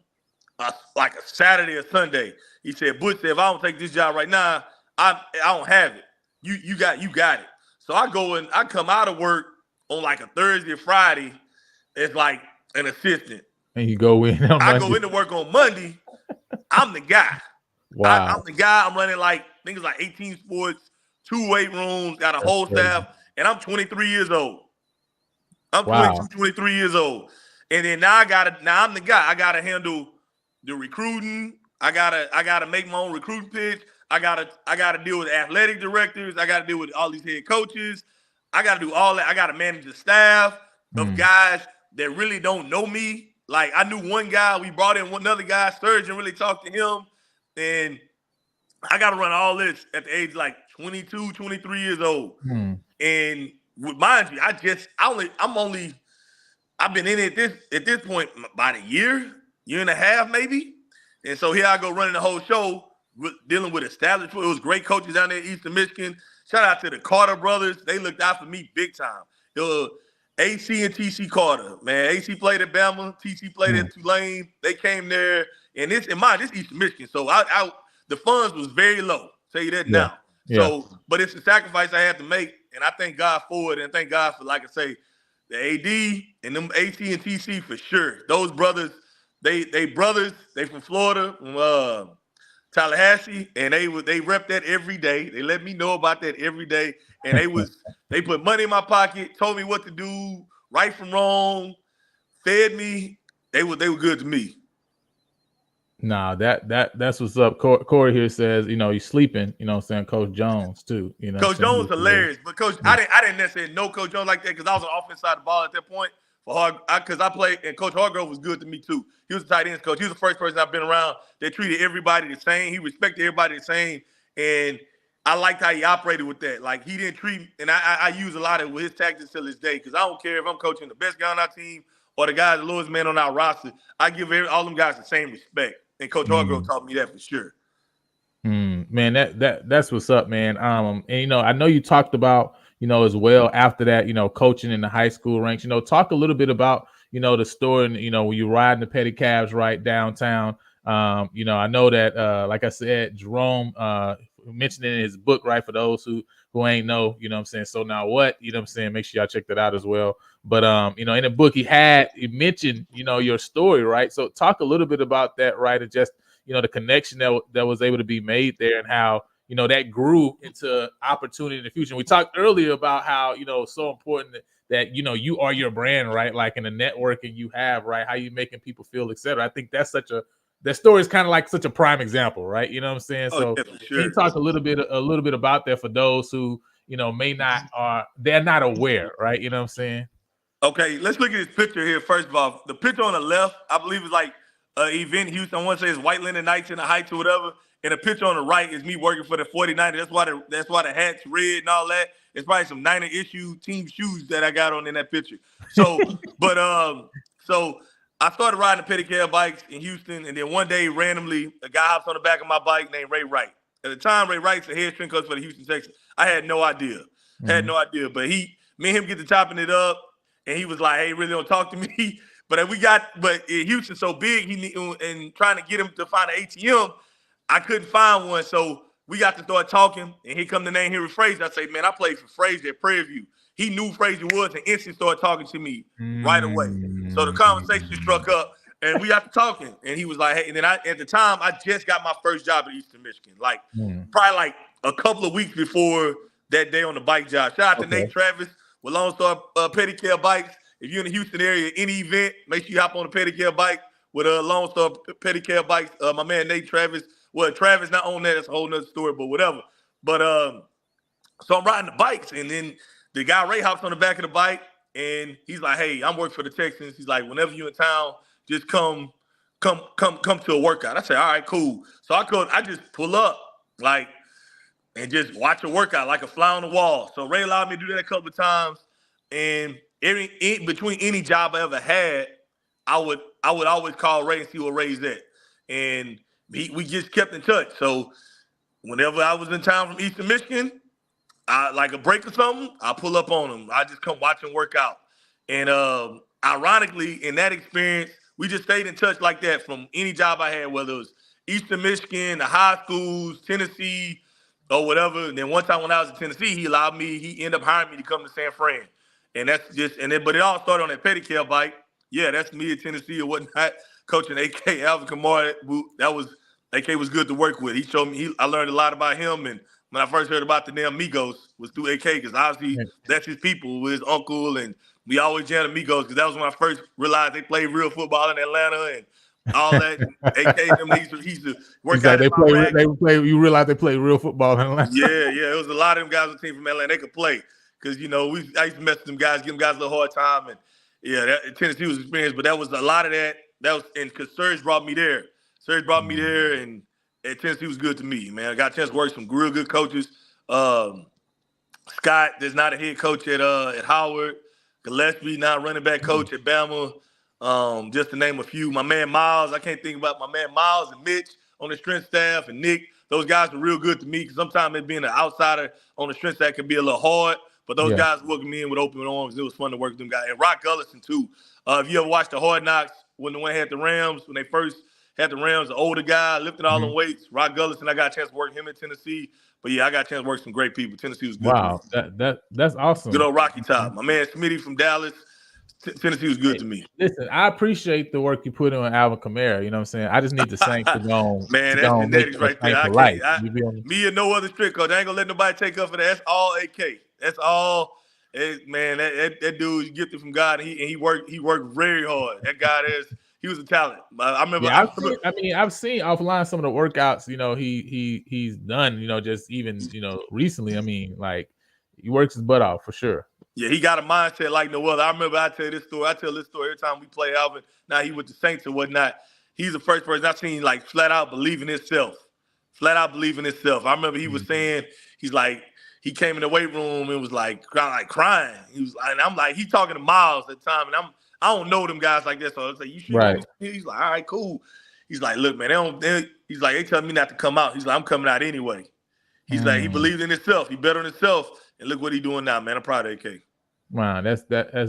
Saturday or Sunday. He said, "Butch said, if I don't take this job right now, I don't have it. You got it." So I come out of work on like a Thursday or Friday as like an assistant. And you go in on I Monday. go into work on Monday. I'm the guy. Wow. I'm the guy. I'm running I think it's like 18 sports, 2 weight rooms, got a whole staff, and I'm 23 years old. I'm 22, 23 years old. And then now I'm the guy. I gotta handle the recruiting. I gotta make my own recruiting pitch. I gotta deal with athletic directors. I gotta deal with all these head coaches. I gotta do all that. I gotta manage the staff of guys that really don't know me. Like, I knew one guy, we brought in another guy, Sturgeon, really talked to him. And I got to run all this at the age of like 22, 23 years old. And mind you, I've been in it at this point about a year and a half maybe. And so here I go running the whole show, dealing with established. It was great coaches down there in Eastern Michigan. Shout out to the Carter brothers. They looked out for me big time. It was AC and TC Carter, man. AC played at Bama, TC played at Tulane. They came there, and this Eastern Michigan. So the funds was very low. Tell you that now. So, but it's a sacrifice I had to make, and I thank God for it, and thank God for, like I say, the AD and them AC and TC for sure. Those brothers, they brothers. They from Florida, from Tallahassee, and they rep that every day. They let me know about that every day, and they put money in my pocket, told me what to do, right from wrong, fed me. They were good to me. Nah, that's what's up. Corey here says, he's sleeping. You know what I'm saying? Coach Jones too. Coach Jones hilarious, but I didn't necessarily know Coach Jones like that because I was on the offense side of the ball at that point. Because I played, and Coach Hargrove was good to me too. He was a tight ends coach. He was the first person I've been around that treated everybody the same. He respected everybody the same, and I liked how he operated with that. Like, he didn't treat, and I use a lot of his tactics till this day, because I don't care if I'm coaching the best guy on our team or the guy, the lowest man on our roster. I give all them guys the same respect, and Coach Hargrove taught me that for sure. Man, that's what's up, man. And I know you talked about, as well after that, coaching in the high school ranks. Talk a little bit about, the story, and when you're riding the petty cabs right downtown. I know that, like I said, Jerome mentioned it in his book, right? For those who ain't know, what I'm saying. So now what, what I'm saying, make sure y'all check that out as well. But in the book he mentioned, your story, right? So talk a little bit about that, right? And just, the connection that was able to be made there, and how, that grew into opportunity in the future. And we talked earlier about how, it's so important that, you are your brand, right? Like, in the networking you have, right? How you making people feel, etc. I think that story is kind of like such a prime example, right? You know what I'm saying? Oh, So yeah, for sure. Can you talk a little bit about that for those who, may not they're not aware, right? You know what I'm saying? Okay, let's look at this picture here. First of all, the picture on the left, I believe, is like an event in Houston. I want to say it's White Linen Nights in the Heights or whatever. And the picture on the right is me working for the 49ers. That's why the hat's red and all that. It's probably some 90 issue team shoes that I got on in that picture. So, so I started riding the pedicab bikes in Houston, and then one day randomly, a guy hops on the back of my bike named Ray Wright. At the time, Ray Wright's the head strength coach for the Houston Texans. I had no idea. But me and him get to chopping it up, and he was like, "Hey, really don't talk to me." But in Houston so big, and trying to get him to find an ATM, I couldn't find one. So we got to start talking, and here come the name here with Frazier. I say, man, I played for Frazier at Prairie View. He knew Frazier was, and instantly started talking to me right away. So the conversation struck up, and we got to talking. And he was like, hey, and then at the time, I just got my first job at Eastern Michigan, probably like a couple of weeks before that day on the bike job. Shout out to Nate Travis with Lone Star Pedicab Bikes. If you're in the Houston area, any event, make sure you hop on a pedicab bike with a Lone Star Pedicab Bikes. My man Nate Travis. Well, Travis not on that. That's a whole nother story, but whatever. But so I'm riding the bikes, and then the guy Ray hops on the back of the bike, and he's like, "Hey, I'm working for the Texans." He's like, "Whenever you're in town, just come to a workout." I say, "All right, cool." So I just pull up and just watch a workout like a fly on the wall. So Ray allowed me to do that a couple of times, and between any job I ever had, I would always call Ray and see what Ray's at, and we just kept in touch. So whenever I was in town from Eastern Michigan, like a break or something, I pull up on him. I just come watch him work out. And ironically, in that experience, we just stayed in touch like that from any job I had, whether it was Eastern Michigan, the high schools, Tennessee, or whatever. And then one time when I was in Tennessee, he ended up hiring me to come to San Fran. And but it all started on that pedicab bike. Yeah, that's me in Tennessee or whatnot, coaching AK Alvin Kamara. AK was good to work with. He showed me, I learned a lot about him. And when I first heard about the damn Migos was through AK, because obviously that's his people with his uncle, and we always jammed the Migos, because that was when I first realized they played real football in Atlanta and all that. AK, them niggas, he used to work out. You realize they play real football in Atlanta. Yeah. It was a lot of them guys on the team from Atlanta. They could play, because I used to mess with them guys, give them guys a little hard time, and Tennessee was experienced, but that was a lot of that. That was, and because Serge brought me there. And Tennessee was good to me, man. I got a chance to work with some real good coaches. Scott, there's not a head coach at Howard. Gillespie, not running back coach at Bama. Just to name a few. My man Miles, I can't think about my man Miles and Mitch on the strength staff, and Nick. Those guys were real good to me, because sometimes it being an outsider on the strength staff can be a little hard. But those guys welcomed me in with open arms. It was fun to work with them guys. And Rock Gullison, too. If you ever watched the Hard Knocks, when the one had the Rams, when they first had the Rams, the older guy, lifting all them weights, Rock Gullison, I got a chance to work him in Tennessee. But, I got a chance to work with some great people. Tennessee was good. Wow, that's awesome. Good old Rocky Top. My man Smitty from Dallas, Tennessee was good to me. Listen, I appreciate the work you put in on Alvin Kamara. You know what I'm saying? I just need the Saints to go. Man, that's genetics right there. Me and no other strict coach. I ain't going to let nobody take up for that. That's all AK. That's all. Man, that dude gifted from God, and he worked very hard. That guy he was a talent. I remember. I've seen offline some of the workouts. He's done. Just even recently. He works his butt off for sure. Yeah, he got a mindset like no other. I remember I tell this story every time we play Alvin. Now he with the Saints or whatnot. He's the first person I've seen flat out believe in himself. I remember he was saying, he's like, he came in the weight room and was crying. He was, and I'm like, he's talking to Miles at the time, and I don't know them guys like that. So I was like, you should. Right. He's like, all right, cool. He's like, look, man, he's like, they telling me not to come out. He's like, I'm coming out anyway. He's like, he believes in himself. He bet on himself, and look what he's doing now, man. I'm proud of AK. Wow, that's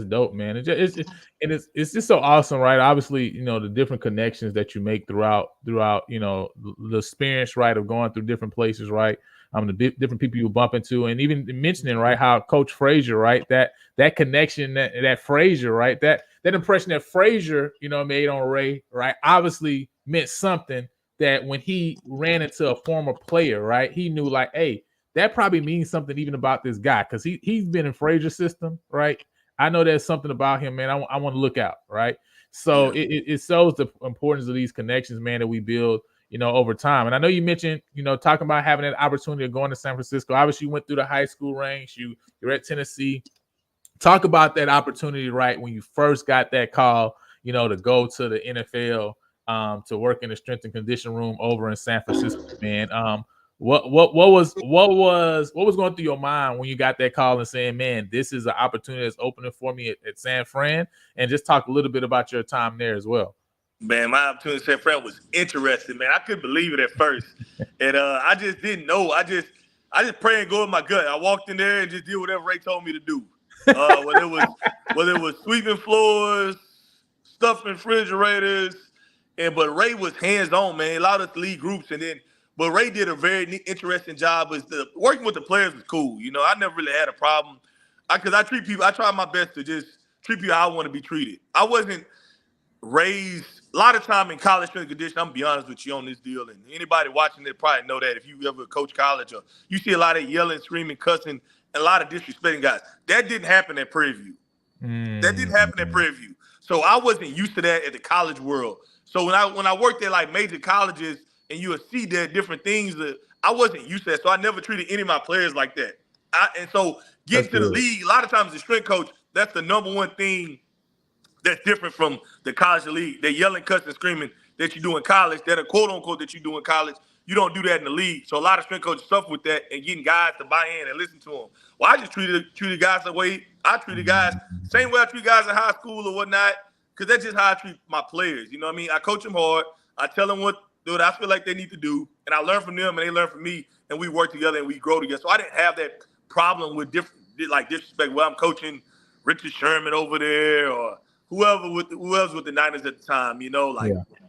dope, man. It's just so awesome, right? Obviously, the different connections that you make throughout, the experience, right, of going through different places, right? The different people you bump into, and even mentioning, right, how Coach Frazier, right, that connection, that Frazier, right, that impression that Frazier, made on Ray, right, obviously meant something. That when he ran into a former player, right, he knew hey, that probably means something even about this guy, because he's been in Frazier's system, right? I know there's something about him, man. I want to look out, right? So it shows the importance of these connections, man, that we build, over time. And I know you mentioned, talking about having that opportunity of going to San Francisco. Obviously, you went through the high school range. You're at Tennessee. Talk about that opportunity, right, when you first got that call, to go to the NFL, to work in the strength and condition room over in San Francisco, man. What was going through your mind when you got that call and saying, "Man, this is an opportunity that's opening for me at San Fran"? And just talk a little bit about your time there as well. Man, my opportunity at San Fran was interesting, man. I couldn't believe it at first. And I just didn't know. I just pray and go with my gut. I walked in there and just did whatever Ray told me to do. Whether it was sweeping floors, stuffing refrigerators, but Ray was hands on, man. He allowed us to lead groups, but Ray did a very interesting job. Working with the players was cool. I never really had a problem because I treat people. I try my best to just treat people how I want to be treated. I wasn't raised a lot of time in college strength and conditioning. I'm gonna be honest with you on this deal, and anybody watching it probably know that if you ever coach college or you see a lot of yelling, screaming, cussing, and a lot of disrespecting guys. That didn't happen at Prairie View. That didn't happen at Prairie View. So I wasn't used to that at the college world. So when I worked at like major colleges and you would see that different things that I wasn't used to that. So I never treated any of my players like that. And so getting to the league, a lot of times the strength coach, that's the number one thing that's different from the college league. They're yelling, cussing, screaming that you do in college, that are quote unquote that you do in college. You don't do that in the league. So a lot of strength coaches suffer with that and getting guys to buy in and listen to them. Well, I just treated guys the way I treated guys, same way I treat guys in high school or whatnot, because that's just how I treat my players. You know what I mean? I coach them hard. I tell them what I feel like they need to do, and I learn from them and they learn from me, and we work together and we grow together. So I didn't have that problem with disrespect. Well, I'm coaching Richard Sherman over there or who else with the Niners at the time,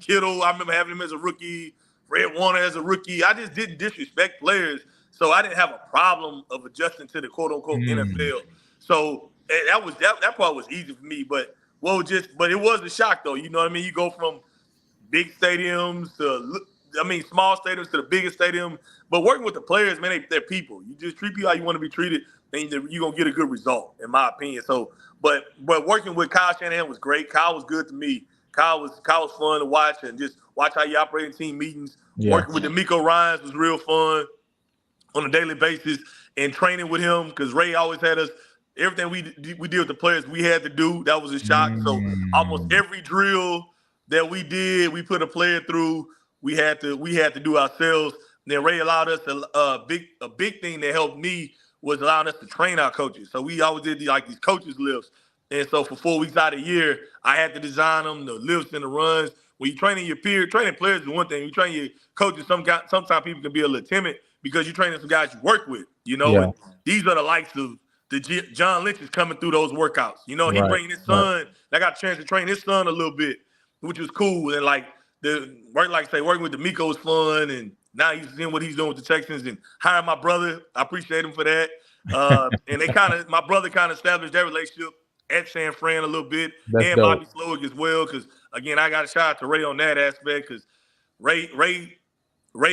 Kittle. I remember having him as a rookie, Fred Warner as a rookie. I just didn't disrespect players, so I didn't have a problem of adjusting to the quote unquote NFL. So that part was easy for me, but it was a shock though. You know what I mean? You go from big stadiums small stadiums to the biggest stadium, but working with the players, man, they're people. You just treat people how you want to be treated, and you're gonna get a good result, in my opinion. So. But working with Kyle Shanahan was great. Kyle was good to me. Kyle was fun to watch and just watch how you operate in team meetings. Yeah. Working with D'Amico Ryans was real fun on a daily basis, and training with him because Ray always had us. Everything we did with the players we had to do. That was a shock. So almost every drill that we did, we put a player through. We had to do ourselves. And then Ray allowed us a big thing that helped me was allowing us to train our coaches. So we always did these coaches lifts. And so for 4 weeks out of the year, I had to design them, the lifts and the runs. When you're training your peers, training players is one thing. You train your coaches, sometimes people can be a little timid because you're training some guys you work with, And these are the likes of John Lynch is coming through those workouts. He bringing his son. I got a chance to train his son a little bit, which was cool. And working with D'Amico was fun, and now he's seeing what he's doing with the Texans and hiring my brother. I appreciate him for that. And my brother kind of established that relationship at San Fran a little bit. That's and dope. Bobby Slowick as well, because again, I got a shout out to Ray on that aspect because Ray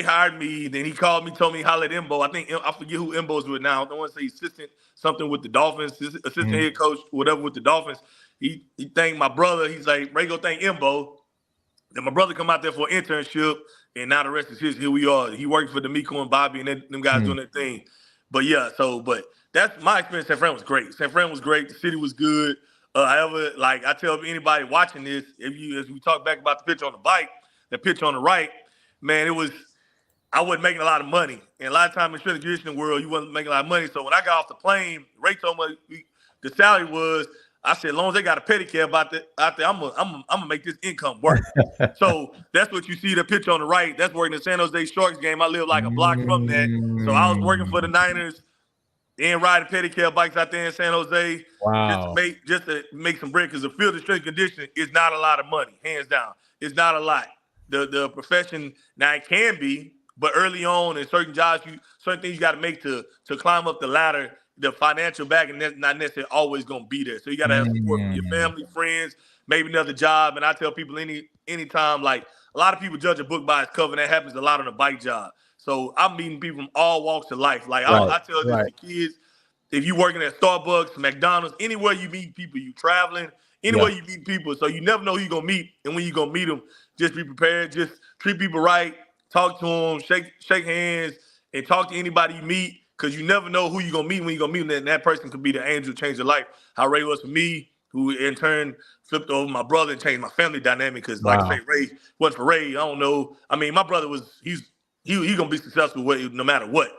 hired me, then he called me, told me holler at Imbo. I forget who Imbo's with now. I don't want to say assistant something with the Dolphins, assistant head coach, whatever with the Dolphins. He thanked my brother. He's like, Ray, go thank Imbo. Then my brother come out there for an internship, and now the rest is his. Here we are. He worked for D'Amico and Bobby, and them guys doing their thing. But that's my experience. San Fran was great. San Fran was great. The city was good. However, I tell anybody watching this, as we talk back about the pitch on the bike, the pitch on the right, man, I wasn't making a lot of money. And a lot of times in the strength and conditioning world, you wasn't making a lot of money. So when I got off the plane, Ray told me the salary was, I said, as long as they got a pedicure out there, I'm gonna make this income work. So that's what you see the picture on the right. That's working the San Jose Sharks game. I live like a block from that. So I was working for the Niners and riding pedicure bikes out there in San Jose. Wow. Just to make some bread, because the field of strength and conditioning is not a lot of money, hands down. It's not a lot. The profession, now it can be, but early on in certain jobs, certain things you got to make to climb up the ladder. The financial backing that's not necessarily always going to be there. So you got to have support from your family, friends, maybe another job. And I tell people anytime, a lot of people judge a book by its cover, and that happens a lot on a bike job. So I'm meeting people from all walks of life. I tell this to kids, if you're working at Starbucks, McDonald's, anywhere you meet people, you traveling, anywhere you meet people. So you never know who you're going to meet. And when you're going to meet them, just be prepared. Just treat people right. Talk to them, shake hands, and talk to anybody you meet. Because you never know who you're going to meet when you're going to meet them. And that person could be the angel who changed your life. How Ray was for me, who in turn flipped over my brother and changed my family dynamic. Because, like I say, Ray wasn't for Ray. I don't know. I mean, my brother he's he gonna be successful no matter what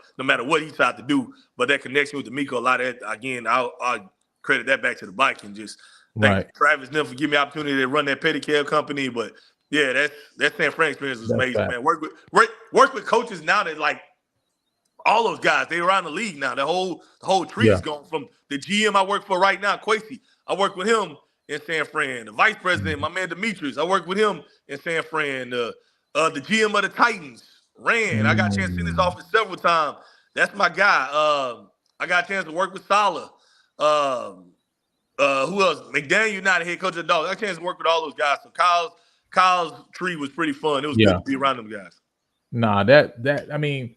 he tried to do. But that connection with D'Amico, a lot of that again, I'll credit that back to the Vikings. Just thank Right. Travis Neff for giving me the opportunity to run that pedicab company. But yeah, that San Fran experience was That's amazing, fact. man. Work with coaches now that like all those guys, they around the league now. The whole tree Yeah. is gone. From the GM I work for right now, Quasi. I work with him in San Fran. The vice president, Mhm. my man Demetrius, I work with him in San Fran. The GM of the Titans, Rand. I got a chance to see his Mm. office several times. That's my guy. I got a chance to work with Salah. Who else? McDaniel, not a head coach of the Dogs. I got a chance to work with all those guys. So Kyle's tree was pretty fun. It was good Yeah. to be around them guys. Nah, that I mean,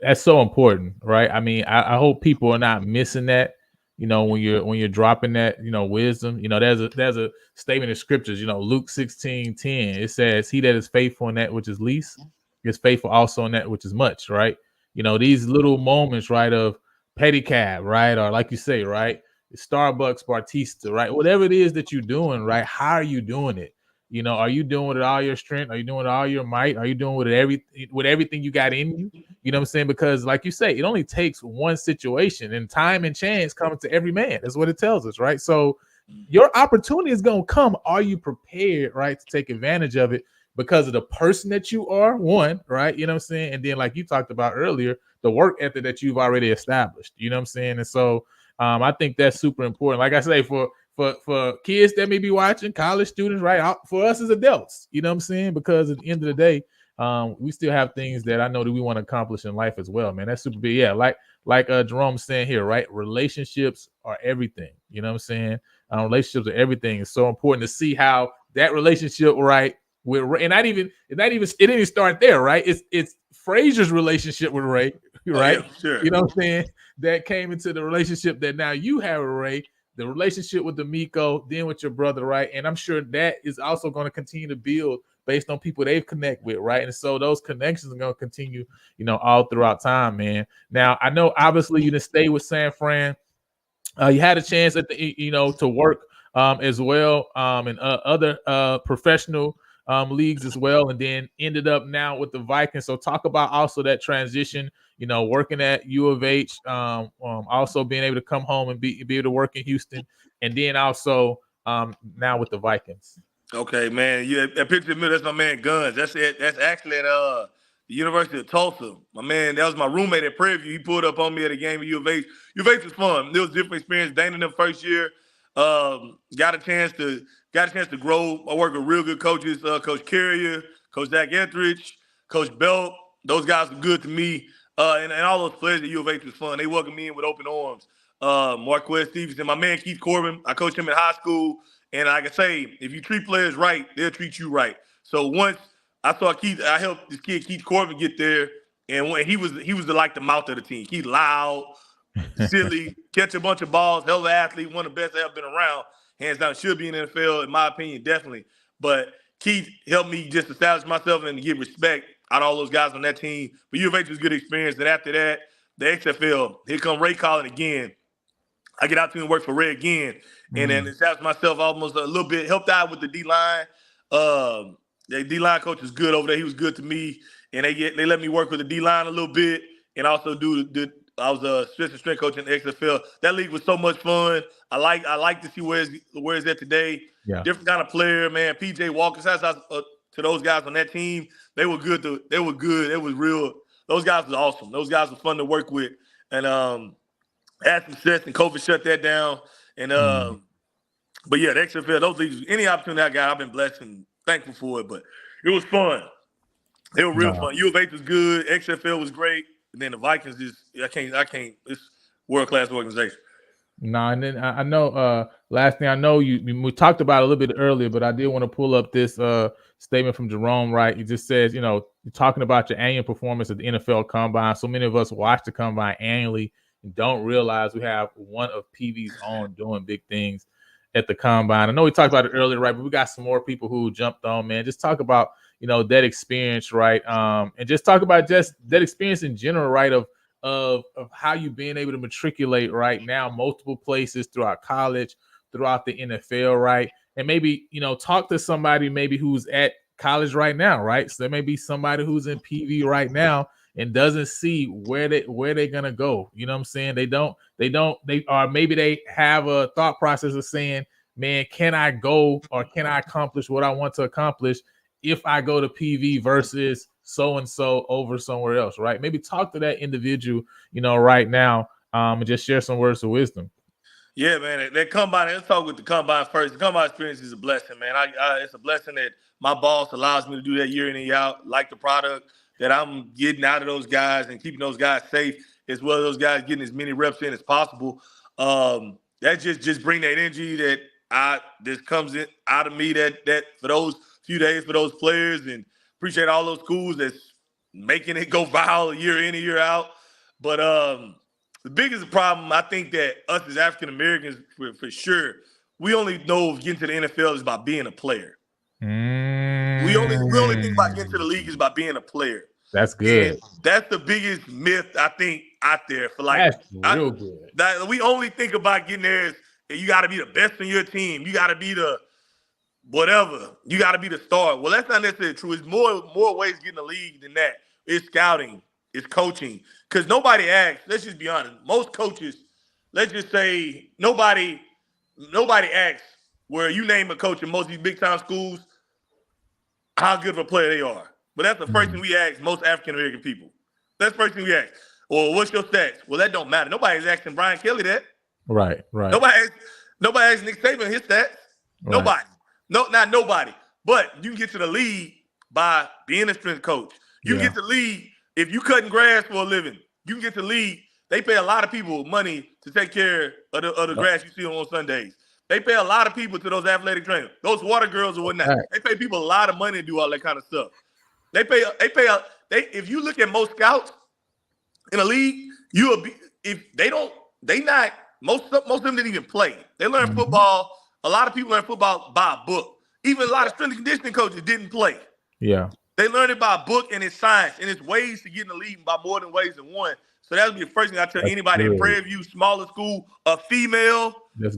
that's so important, right? I mean, I hope people are not missing that. When you're dropping that, wisdom. There's a statement in scriptures. Luke 16:10. It says, "He that is faithful in that which is least is faithful also in that which is much." Right? These little moments, right, of pedicab, right, or like you say, right, Starbucks Bartista, right, whatever it is that you're doing, right. How are you doing it? Are you doing it with all your strength? Are you doing it all your might? Are you doing with everything you got in you? You know what I'm saying? Because like you say, it only takes one situation, and time and chance comes to every man. That's what it tells us, right? So your opportunity is gonna come. Are you prepared, right, to take advantage of it because of the person that you are? One, right? You know what I'm saying? And then, like you talked about earlier, the work ethic that you've already established. You know what I'm saying? And so I think that's super important. Like I say, for kids that may be watching, college students, right? For us as adults, you know what I'm saying? Because at the end of the day, we still have things that I know that we want to accomplish in life as well, man. That's super big. Yeah, like Jerome's saying here, right? Relationships are everything. You know what I'm saying? Relationships are everything. It's so important to see how that relationship, right? And it didn't even start there, right? It's Frazier's relationship with Ray, Oh right? yeah, sure. You know what I'm saying? That came into the relationship that now you have with Ray, the relationship with D'Amico, then with your brother, right? And I'm sure that is also going to continue to build based on people they've connect with, right? And so those connections are going to continue, all throughout time, man. Now, I know obviously you didn't stay with San Fran. You had a chance to work as well in other professional leagues as well, and then ended up now with the Vikings. So talk about also that transition, working at U of H, also being able to come home and be able to work in Houston, and then also now with the Vikings. Okay, man. Yeah, that picture of me, that's my man Guns. That's it. That's actually at the University of Tulsa. My man, that was my roommate at Prairie View. He pulled up on me at a game at U of H. U of H was fun. It was a different experience. Dana in the first year. Got a chance to grow. I worked with real good coaches, Coach Carrier, Coach Zach Etheridge, Coach Belt. Those guys were good to me. And all those players at U of H was fun. They welcomed me in with open arms. Marquis Stevenson, my man Keith Corbin. I coached him in high school. And like I say, if you treat players right, they'll treat you right. So once I saw Keith, I helped this kid Keith Corbin get there, and when he was like the mouth of the team. He's loud, silly, catch a bunch of balls, hell of an athlete, one of the best I've ever been around. Hands down, should be in the NFL, in my opinion, definitely. But Keith helped me just establish myself and get respect out of all those guys on that team. But U of H was a good experience. And after that, the XFL, here come Ray Collin again. I get out to and work for Ray again, and then established myself almost a little bit, helped out with the D line. The D line coach is good over there. He was good to me, and they let me work with the D line a little bit, and also I was a strength coach in the XFL. That league was so much fun. I like to see where it's at today. Yeah. Different kind of player, man. PJ Walker, shout out to those guys on that team. They were good. They were good. It was real. Those guys was awesome. Those guys were fun to work with, and had success, and COVID shut that down. And but yeah, the XFL, those leagues, any opportunity I got, I've been blessed and thankful for it. But it was fun. It was real No. fun. U of H was good. XFL was great. And then the Vikings I can't. It's world class organization. No, and then I know last thing I know we talked about it a little bit earlier, but I did want to pull up this statement from Jerome, right? He just says, you're talking about your annual performance at the NFL Combine. So many of us watch the Combine annually and don't realize we have one of PV's own doing big things at the Combine. I know we talked about it earlier, right? But we got some more people who jumped on, man. Just talk about, that experience, right? And just talk about just that experience in general, right? Of how you being able to matriculate right now multiple places throughout college, throughout the NFL, right? And maybe talk to somebody maybe who's at college right now, right? So there may be somebody who's in PV right now and doesn't see where they're gonna go. You know what I'm saying? They or maybe they have a thought process of saying, man, can I go or can I accomplish what I want to accomplish if I go to PV versus so and so over somewhere else, right? Maybe talk to that individual, right now, and just share some words of wisdom. Yeah, man. That combine. Let's talk with the combine first. The combine experience is a blessing, man. It's a blessing that my boss allows me to do that year in and year out. Like the product that I'm getting out of those guys and keeping those guys safe, as well as those guys getting as many reps in as possible. That just bring that energy that this comes in out of me that for those few days for those players, and appreciate all those schools that's making it go viral year in and year out. But the biggest problem, I think, that us as African Americans, for sure, we only know of getting to the NFL is by being a player. We only think about getting to the league is by being a player. That's good. And that's the biggest myth, I think, out there. For that's real good. We only think about getting there as you got to be the best in your team. You got to be the whatever. You got to be the star. Well, that's not necessarily true. It's more ways getting the league than that. It's scouting. It's coaching. Because nobody asks, let's just be honest, most coaches, let's just say nobody asks where you name a coach in most of these big-time schools, how good of a player they are. But that's the first thing we ask most African-American people. That's the first thing we ask. Well, what's your stats? Well, that don't matter. Nobody's asking Brian Kelly that. Right. Nobody asks Nick Saban his stats. Right. Nobody. No, not nobody. But you can get to the league by being a strength coach. You can get to the league if you cutting grass for a living. You can get to the league. They pay a lot of people money to take care of the grass you see on Sundays. They pay a lot of people to those athletic trainers, those water girls or whatnot. Right. They pay people a lot of money to do all that kind of stuff. If you look at most scouts in a league, most of them didn't even play. They learn football. A lot of people learn football by a book. Even a lot of strength and conditioning coaches didn't play. Yeah. They learned it by a book, and it's science, and it's ways to get in the league by more than ways than one. So that would be the first thing I tell anybody in Prairie View, smaller school, a female,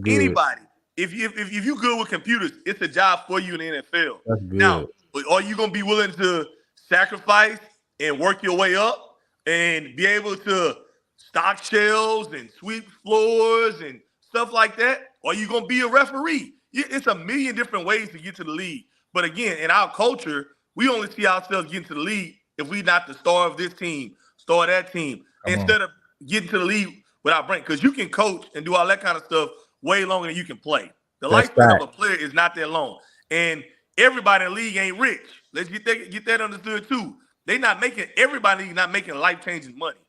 anybody. If you good with computers, it's a job for you in the NFL. That's good. Now, are you going to be willing to sacrifice and work your way up and be able to stock shelves and sweep floors and stuff like that? Or are you going to be a referee? It's a million different ways to get to the league. But again, in our culture, we only see ourselves getting to the league if we're not the star of this team, star of that team, instead of getting to the league without brain. Because you can coach and do all that kind of stuff way longer than you can play. The lifespan of a player is not that long. And everybody in the league ain't rich. Let's get that understood too. Everybody not making life-changing money.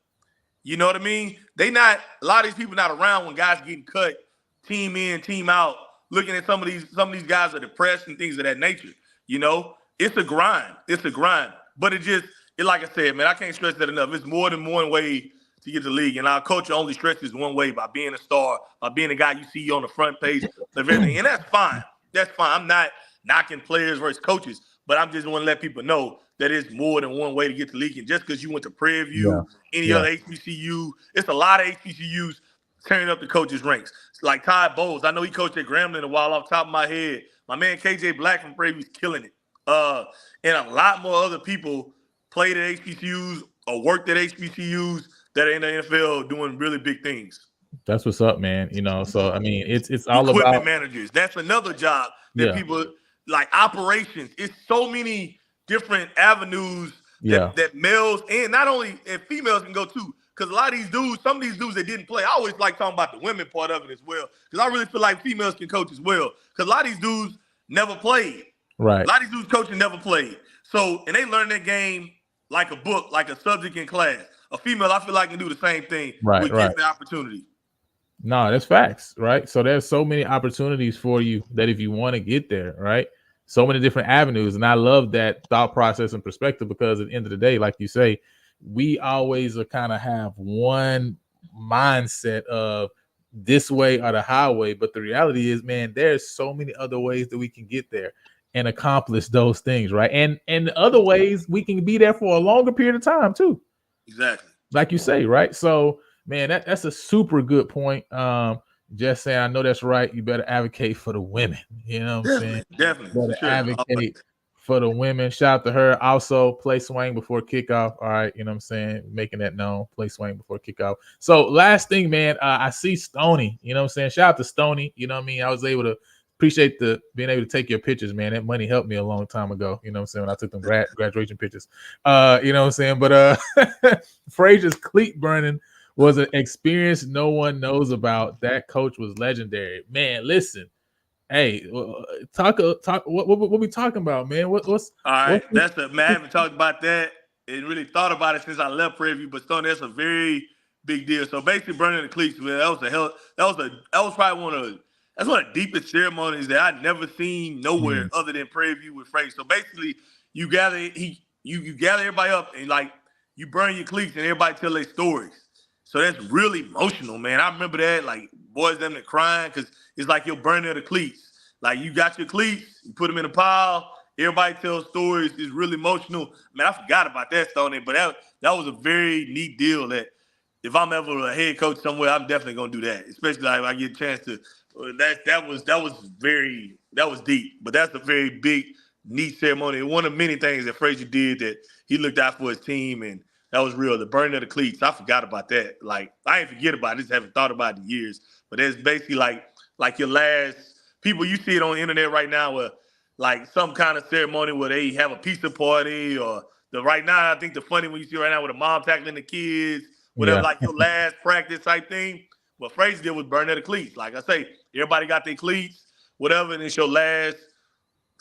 You know what I mean? A lot of these people not around when guys getting cut, team in, team out, looking at some of these guys are depressed and things of that nature. You know? It's a grind. But like I said, man, I can't stress that enough. It's more than one way to get to the league. And our culture only stresses one way, by being a star, by being a guy you see on the front page of everything. And that's fine. I'm not knocking players versus coaches, but I'm just want to let people know that it's more than one way to get to the league. And just because you went to Prairie View, any other HBCU, it's a lot of HBCUs turning up the coaches' ranks. It's like Todd Bowles. I know he coached at Grambling a while off the top of my head. My man KJ Black from Prairie View's killing it. And a lot more other people played at HBCUs or worked at HBCUs that are in the NFL doing really big things. That's what's up, man. So I mean, it's all equipment about managers. That's another job that people like, operations. It's so many different avenues that males and not only and females can go to. Because a lot of these dudes, some of these dudes that didn't play, I always like talking about the women part of it as well. Because I really feel like females can coach as well. Because a lot of these dudes never played. Right. A lot of these dudes coaching never played. So, and they learn that game like a book, like a subject in class. A female, I feel like, can do the same thing with given the opportunity. No, that's facts, right? So there's so many opportunities for you that if you want to get there, right? So many different avenues. And I love that thought process and perspective, because at the end of the day, like you say, we always kind of have one mindset of this way or the highway. But the reality is, man, there's so many other ways that we can get there and accomplish those things, right? And other ways we can be there for a longer period of time too. Exactly. Like you say, right? So, man, that's a super good point. Just saying, I know that's right. You better advocate for the women. You know what I'm saying? Definitely. Better advocate for the women. Shout out to her. Also, play swing before kickoff. All right, you know what I'm saying? Making that known. Play swing before kickoff. So last thing, man, I see Stony. You know what I'm saying? Shout out to Stony. You know what I mean? I was able to appreciate the being able to take your pictures, man. That money helped me a long time ago. You know what I'm saying? When I took them graduation pictures. You know what I'm saying? But Frazier's cleat burning was an experience no one knows about. That coach was legendary. Man, listen. Hey, talk. What we talking about, man? What's all right? That's a man. I haven't talked about that and really thought about it since I left Prairie View, but Stone, that's a very big deal. So basically, burning the cleats, man, that was probably that's one of the deepest ceremonies that I'd never seen nowhere other than Prairie View with Frazier. So basically, you gather you gather everybody up and like you burn your cleats and everybody tell their stories. So that's really emotional, man. I remember that, like boys them crying because it's like you're burning the cleats. Like you got your cleats, you put them in a pile. Everybody tells stories. It's really emotional. Man, I forgot about that, Stoney, but that was a very neat deal. That if I'm ever a head coach somewhere, I'm definitely gonna do that. Especially like if I get a chance to. That was deep. But that's a very big, neat ceremony. One of many things that Frazier did that he looked out for his team, and that was real. The burning of the cleats, I forgot about that. Like I ain't forget about it. I just haven't thought about it in years. But it's basically like your last people. You see it on the internet right now where like some kind of ceremony where they have a pizza party or the right now. I think the funny one you see right now with a mom tackling the kids, whatever, like your last practice type thing. What Frazier did was burn the cleats. Like I say, everybody got their cleats, whatever, and it's your last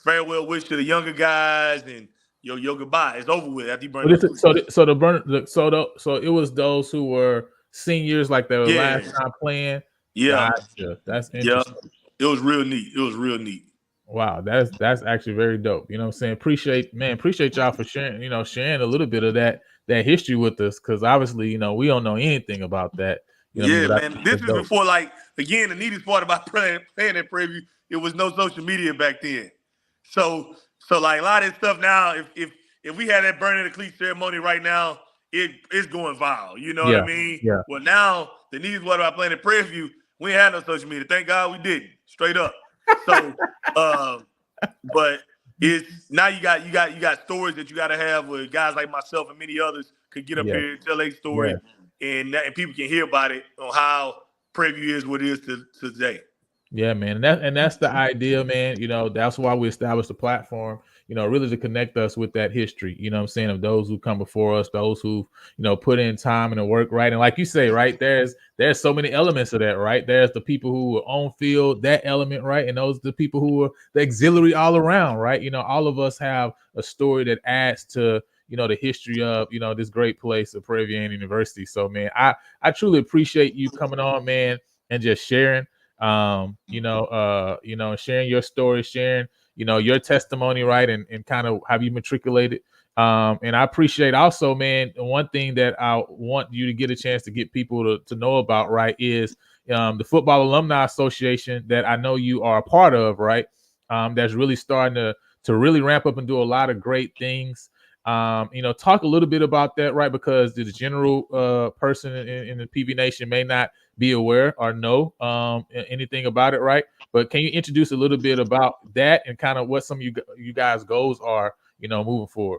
farewell wish to the younger guys and your goodbye. It's over with after you burn the cleats. So it was those who were seniors, like their last time playing. Yeah, gotcha. That's interesting. It was real neat. It was real neat. Wow, that's actually very dope. You know what I'm saying? Appreciate y'all for sharing, sharing a little bit of that history with us, because obviously, we don't know anything about that. Man. This was before, like, again, the neatest part about playing at Prairie View, it was no social media back then. So like a lot of this stuff now, if we had that burning the cleat ceremony right now, it's going viral. You know what I mean? Yeah. Well, now the neatest part about playing at Prairie View, we ain't had no social media. Thank God we didn't. Straight up. So, but it's now you got stories that you got to have where guys like myself and many others could get up here and tell a story, and people can hear about it on how Prairie View is what it is to today. Yeah, man, and that's the idea, man. That's why we established the platform. Really to connect us with that history. You know what I'm saying, of those who come before us, those who put in time and the work, right? And like you say, right, there's so many elements of that, right? There's the people who are on field, that element, right, and those are the people who are the auxiliary all around, right? All of us have a story that adds to the history of this great place of Prairie View University. So, man, I truly appreciate you coming on, man, and just sharing. Sharing your story, sharing, your testimony, right, and kind of how you matriculated. And I appreciate also, man, one thing that I want you to get a chance to get people to know about, right, is the Football Alumni Association that I know you are a part of, right? That's really starting to really ramp up and do a lot of great things. Talk a little bit about that, right? Because the general person in the PV Nation may not be aware or know anything about it, right? But can you introduce a little bit about that and kind of what some of you guys' goals are, moving forward?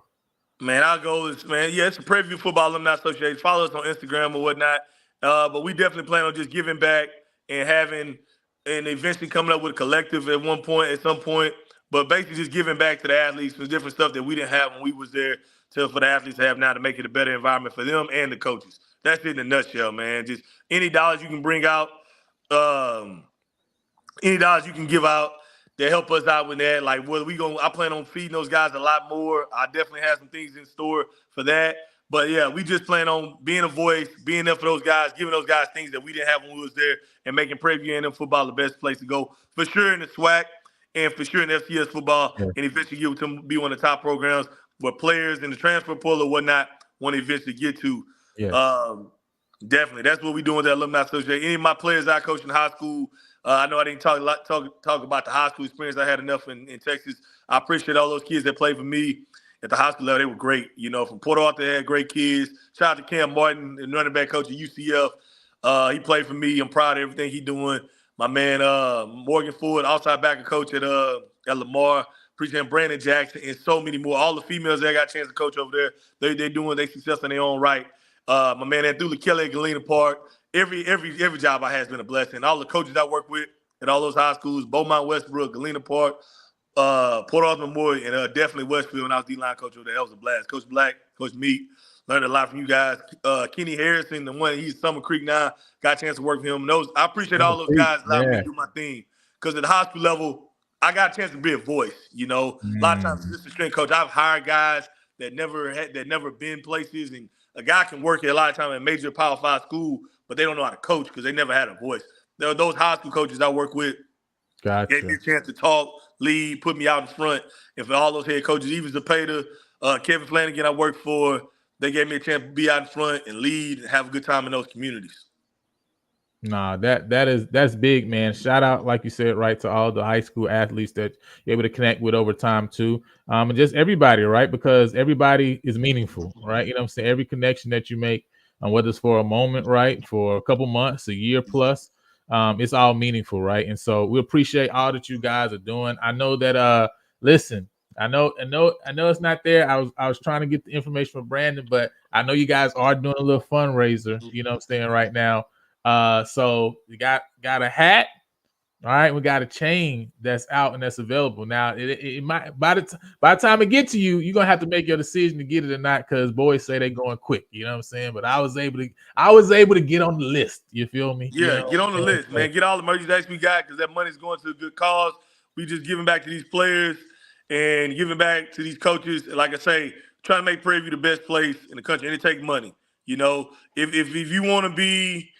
Man, our goal is, it's a Prairie View Football Alumni Association. Follow us on Instagram or whatnot. But we definitely plan on just giving back and having, and eventually coming up with a collective at some point. But basically just giving back to the athletes for different stuff that we didn't have when we was there for the athletes to have now to make it a better environment for them and the coaches. That's it in a nutshell, man. Just any dollars you can bring out, any dollars you can give out that help us out with that. Like, I plan on feeding those guys a lot more. I definitely have some things in store for that. But yeah, we just plan on being a voice, being there for those guys, giving those guys things that we didn't have when we was there, and making Prairie View A&M football the best place to go for sure in the SWAC and for sure in FCS football, and eventually get to be one of the top programs where players in the transfer portal or whatnot want to eventually get to. Definitely, that's what we're doing with the Alumni Association. Any of my players I coached in high school, I know I didn't talk about the high school experience. I had enough in Texas. I appreciate all those kids that played for me at the high school level. They were great. From Port Arthur, they had great kids. Shout out to Cam Martin, and running back coach at UCF. He played for me. I'm proud of everything he's doing. My man Morgan Ford, outside backer coach at Lamar. Appreciate Brandon Jackson and so many more. All the females that got a chance to coach over there, they're doing their success in their own right. My man Abdullah Kelly at Galena Park. Every job I had has been a blessing. All the coaches I work with at all those high schools, Beaumont, Westbrook, Galena Park, Port Arthur Memorial, and definitely Westfield when I was D-line coach over there. That was a blast. Coach Black, Coach Meek, learned a lot from you guys. Kenny Harrison, the one, he's Summer Creek now, got a chance to work with him. I appreciate all those guys allowing me to do my thing. Because at the high school level, I got a chance to be a voice, A lot of times, assistant strength coach, I've hired guys that never been places, and a guy can work at a lot of times at a major Power 5 school, but they don't know how to coach because they never had a voice. There are those high school coaches I work with. Gotcha. Gave me a chance to talk, lead, put me out in front. And for all those head coaches, even Zapata, Kevin Flanagan I worked for, they gave me a chance to be out in front and lead and have a good time in those communities. Nah, that's big, man. Shout out, like you said, right, to all the high school athletes that you're able to connect with over time too. And just everybody, right? Because everybody is meaningful, right? You know what I'm saying? Every connection that you make, whether it's for a moment, right, for a couple months, a year plus, it's all meaningful, right? And so we appreciate all that you guys are doing. I know that listen, I know it's not there. I was trying to get the information from Brandon, but I know you guys are doing a little fundraiser, you know what I'm saying, right now. So we got a hat. All right, we got a chain that's out and that's available. Now it might by the time it get to you, you're gonna have to make your decision to get it or not, because boys say they're going quick, you know what I'm saying? But I was able to get on the list. You feel me? Yeah, get on the list, man. Get all the merchandise we got, because that money's going to a good cause. We just giving back to these players and giving back to these coaches. Like I say, trying to make Prairie View the best place in the country, and it takes money. If you want to be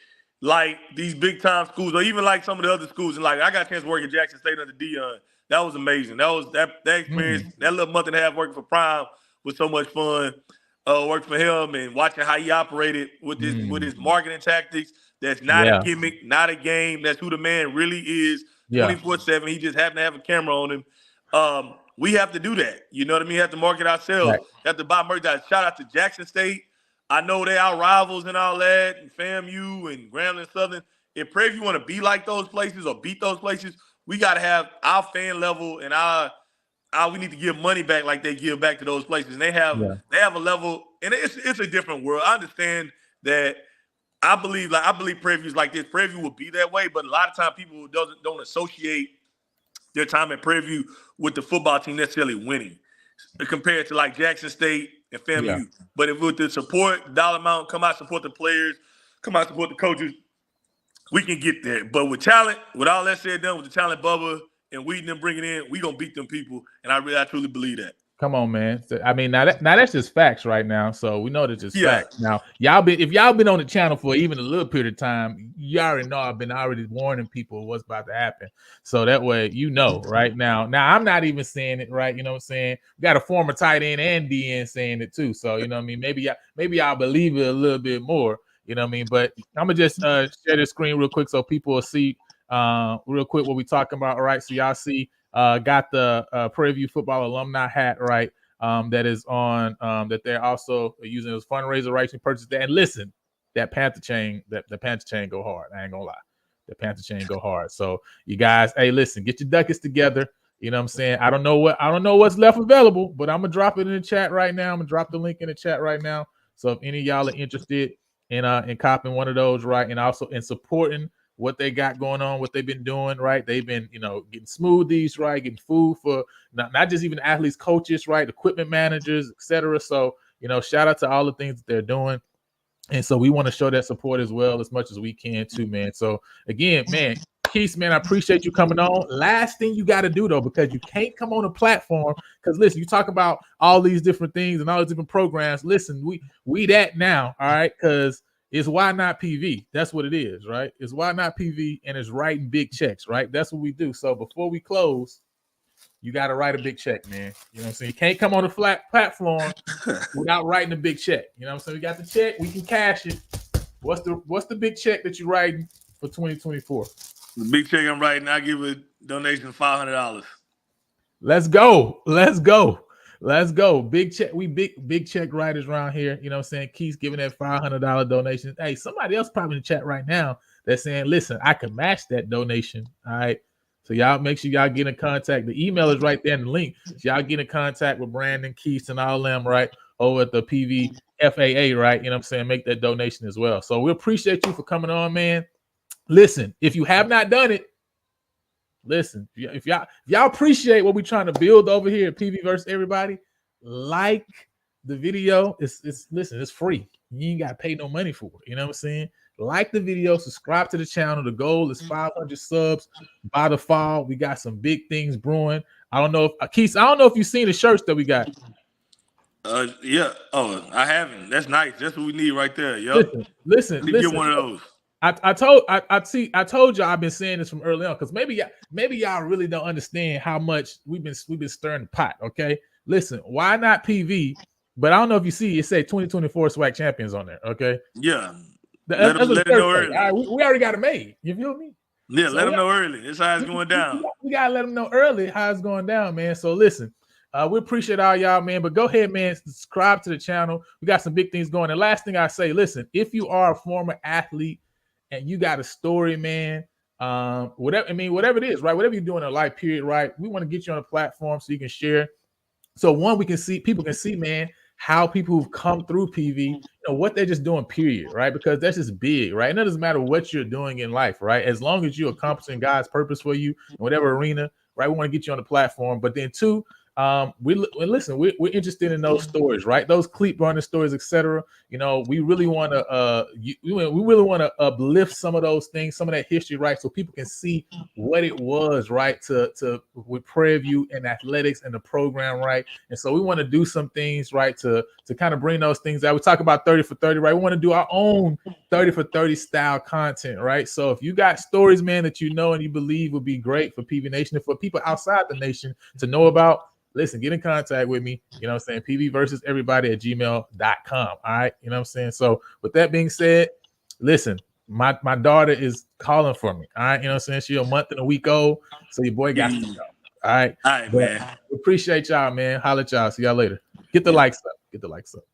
like these big time schools, or even like some of the other schools, and like I got a chance to work at Jackson State under Dion. That was amazing. That experience, that little month and a half working for Prime was so much fun. Working for him and watching how he operated with his marketing tactics. That's not a gimmick, not a game. That's who the man really is. 24/7. He just happened to have a camera on him. We have to do that. You know what I mean? We have to market ourselves. Right. Have to buy merchandise. Shout out to Jackson State. I know they our rivals and all that, and FAMU and Grambling Southern. If Prairie View want to be like those places or beat those places, we got to have our fan level and we need to give money back like they give back to those places. And they have a level, and it's a different world. I understand that. I believe Prairie View is like this. Prairie View will be that way, but a lot of times people don't associate their time at Prairie View with the football team necessarily winning, compared to like Jackson State and FAMU. Yeah. But if with the support, dollar amount, come out, support the players, come out, support the coaches, we can get there. But with talent, with all that said and done, with the talent Bubba and Weeden them bringing in, we gonna beat them people, and I truly believe that. Come on, man. I mean, now that's just facts right now. So we know that's just facts. Now, if y'all been on the channel for even a little period of time, you already know I've been already warning people what's about to happen. So that way, right now. Now I'm not even saying it, right? You know what I'm saying? We got a former tight end and DN saying it too. So you know what I mean? Maybe y'all believe it a little bit more. You know what I mean? But I'm gonna just share the screen real quick so people will see real quick what we talking about. All right, so y'all see. Got the Prairie View football alumni hat, right? That is on that they're also using as fundraiser rights to purchase that. And listen, that Panther chain, the Panther chain go hard. I ain't gonna lie, the Panther chain go hard. So you guys, hey, listen, get your ducats together. You know what I'm saying? I don't know what's left available, but I'm gonna drop it in the chat right now. I'm gonna drop the link in the chat right now. So if any of y'all are interested in copying one of those, right, and also in supporting what they got going on, what they've been doing, right? They've been, getting smoothies, right? Getting food for not just even athletes, coaches, right? Equipment managers, etc. So, shout out to all the things that they're doing. And so we want to show that support as well as much as we can too, man. So again, man, Keith, man, I appreciate you coming on. Last thing you got to do though, because you can't come on a platform, because listen, you talk about all these different things and all these different programs. Listen, we that now, all right? Because it's Why Not PV. That's what it is, right? It's Why Not PV, and it's writing big checks, right? That's what we do. So before we close, you got to write a big check, man. You know what I'm saying? You can't come on a flat platform without writing a big check. You know what I'm saying? We got the check. We can cash it. What's the big check that you're writing for 2024? The big check I'm writing, I give a donation of $500. Let's go. Big check. We big check writers around here. You know what I'm saying? Keith's giving that $500 donation. Hey, somebody else probably in the chat right now that's saying, listen, I can match that donation. All right. So y'all make sure y'all get in contact. The email is right there in the link. So y'all get in contact with Brandon, Keith, and all them, right, over at the PVFAA, right? You know what I'm saying? Make that donation as well. So we appreciate you for coming on, man. Listen, if you have not done it, listen, if y'all appreciate what we're trying to build over here at PV versus everybody, like the video. It's free. You ain't got to pay no money for it. You know what I'm saying? Like the video, subscribe to the channel. The goal is 500 subs by the fall. We got some big things brewing. I don't know if Keith, I don't know if you've seen the shirts that we got. Yeah. Oh, I haven't. That's nice. That's what we need right there. Yep. Listen. Get one of those. I told y'all I've been saying this from early on because maybe y'all really don't understand how much we've been stirring the pot. Okay, listen, why not PV? But I don't know if you see it say 2024 swag champions on there. Okay, yeah, let them know early. All right, we already got it made. You feel me? Yeah, so let them know early. That's how it's going down. We gotta let them know early how it's going down, man. So listen. We appreciate all y'all, man. But go ahead, man. Subscribe to the channel. We got some big things going. And last thing I say, listen, if you are a former athlete and you got a story, man, whatever it is, right? Whatever you're doing in life, period, right? We want to get you on a platform so you can share. So one, people can see, man, how people who've come through PV, what they're just doing, period, right? Because that's just big, right? And it doesn't matter what you're doing in life, right? As long as you're accomplishing God's purpose for you in whatever arena, right? We want to get you on the platform. But then two, we're interested in those stories, right? Those cleat burning stories, etc. We really want to uplift some of those things, some of that history, right? So people can see what it was, right? To with Prairie View and athletics and the program, right? And so we want to do some things, right, to kind of bring those things out. We talk about 30 for 30, right? We want to do our own 30 for 30 style content, right? So if you got stories, man, that and you believe would be great for PV Nation and for people outside the nation to know about, listen, get in contact with me. You know what I'm saying? PV versus everybody at gmail.com. All right. You know what I'm saying? So with that being said, listen, my daughter is calling for me. All right. You know what I'm saying? She's a month and a week old. So your boy got to go. All right. All right, man. We appreciate y'all, man. Holla at y'all. See y'all later. Get the likes up.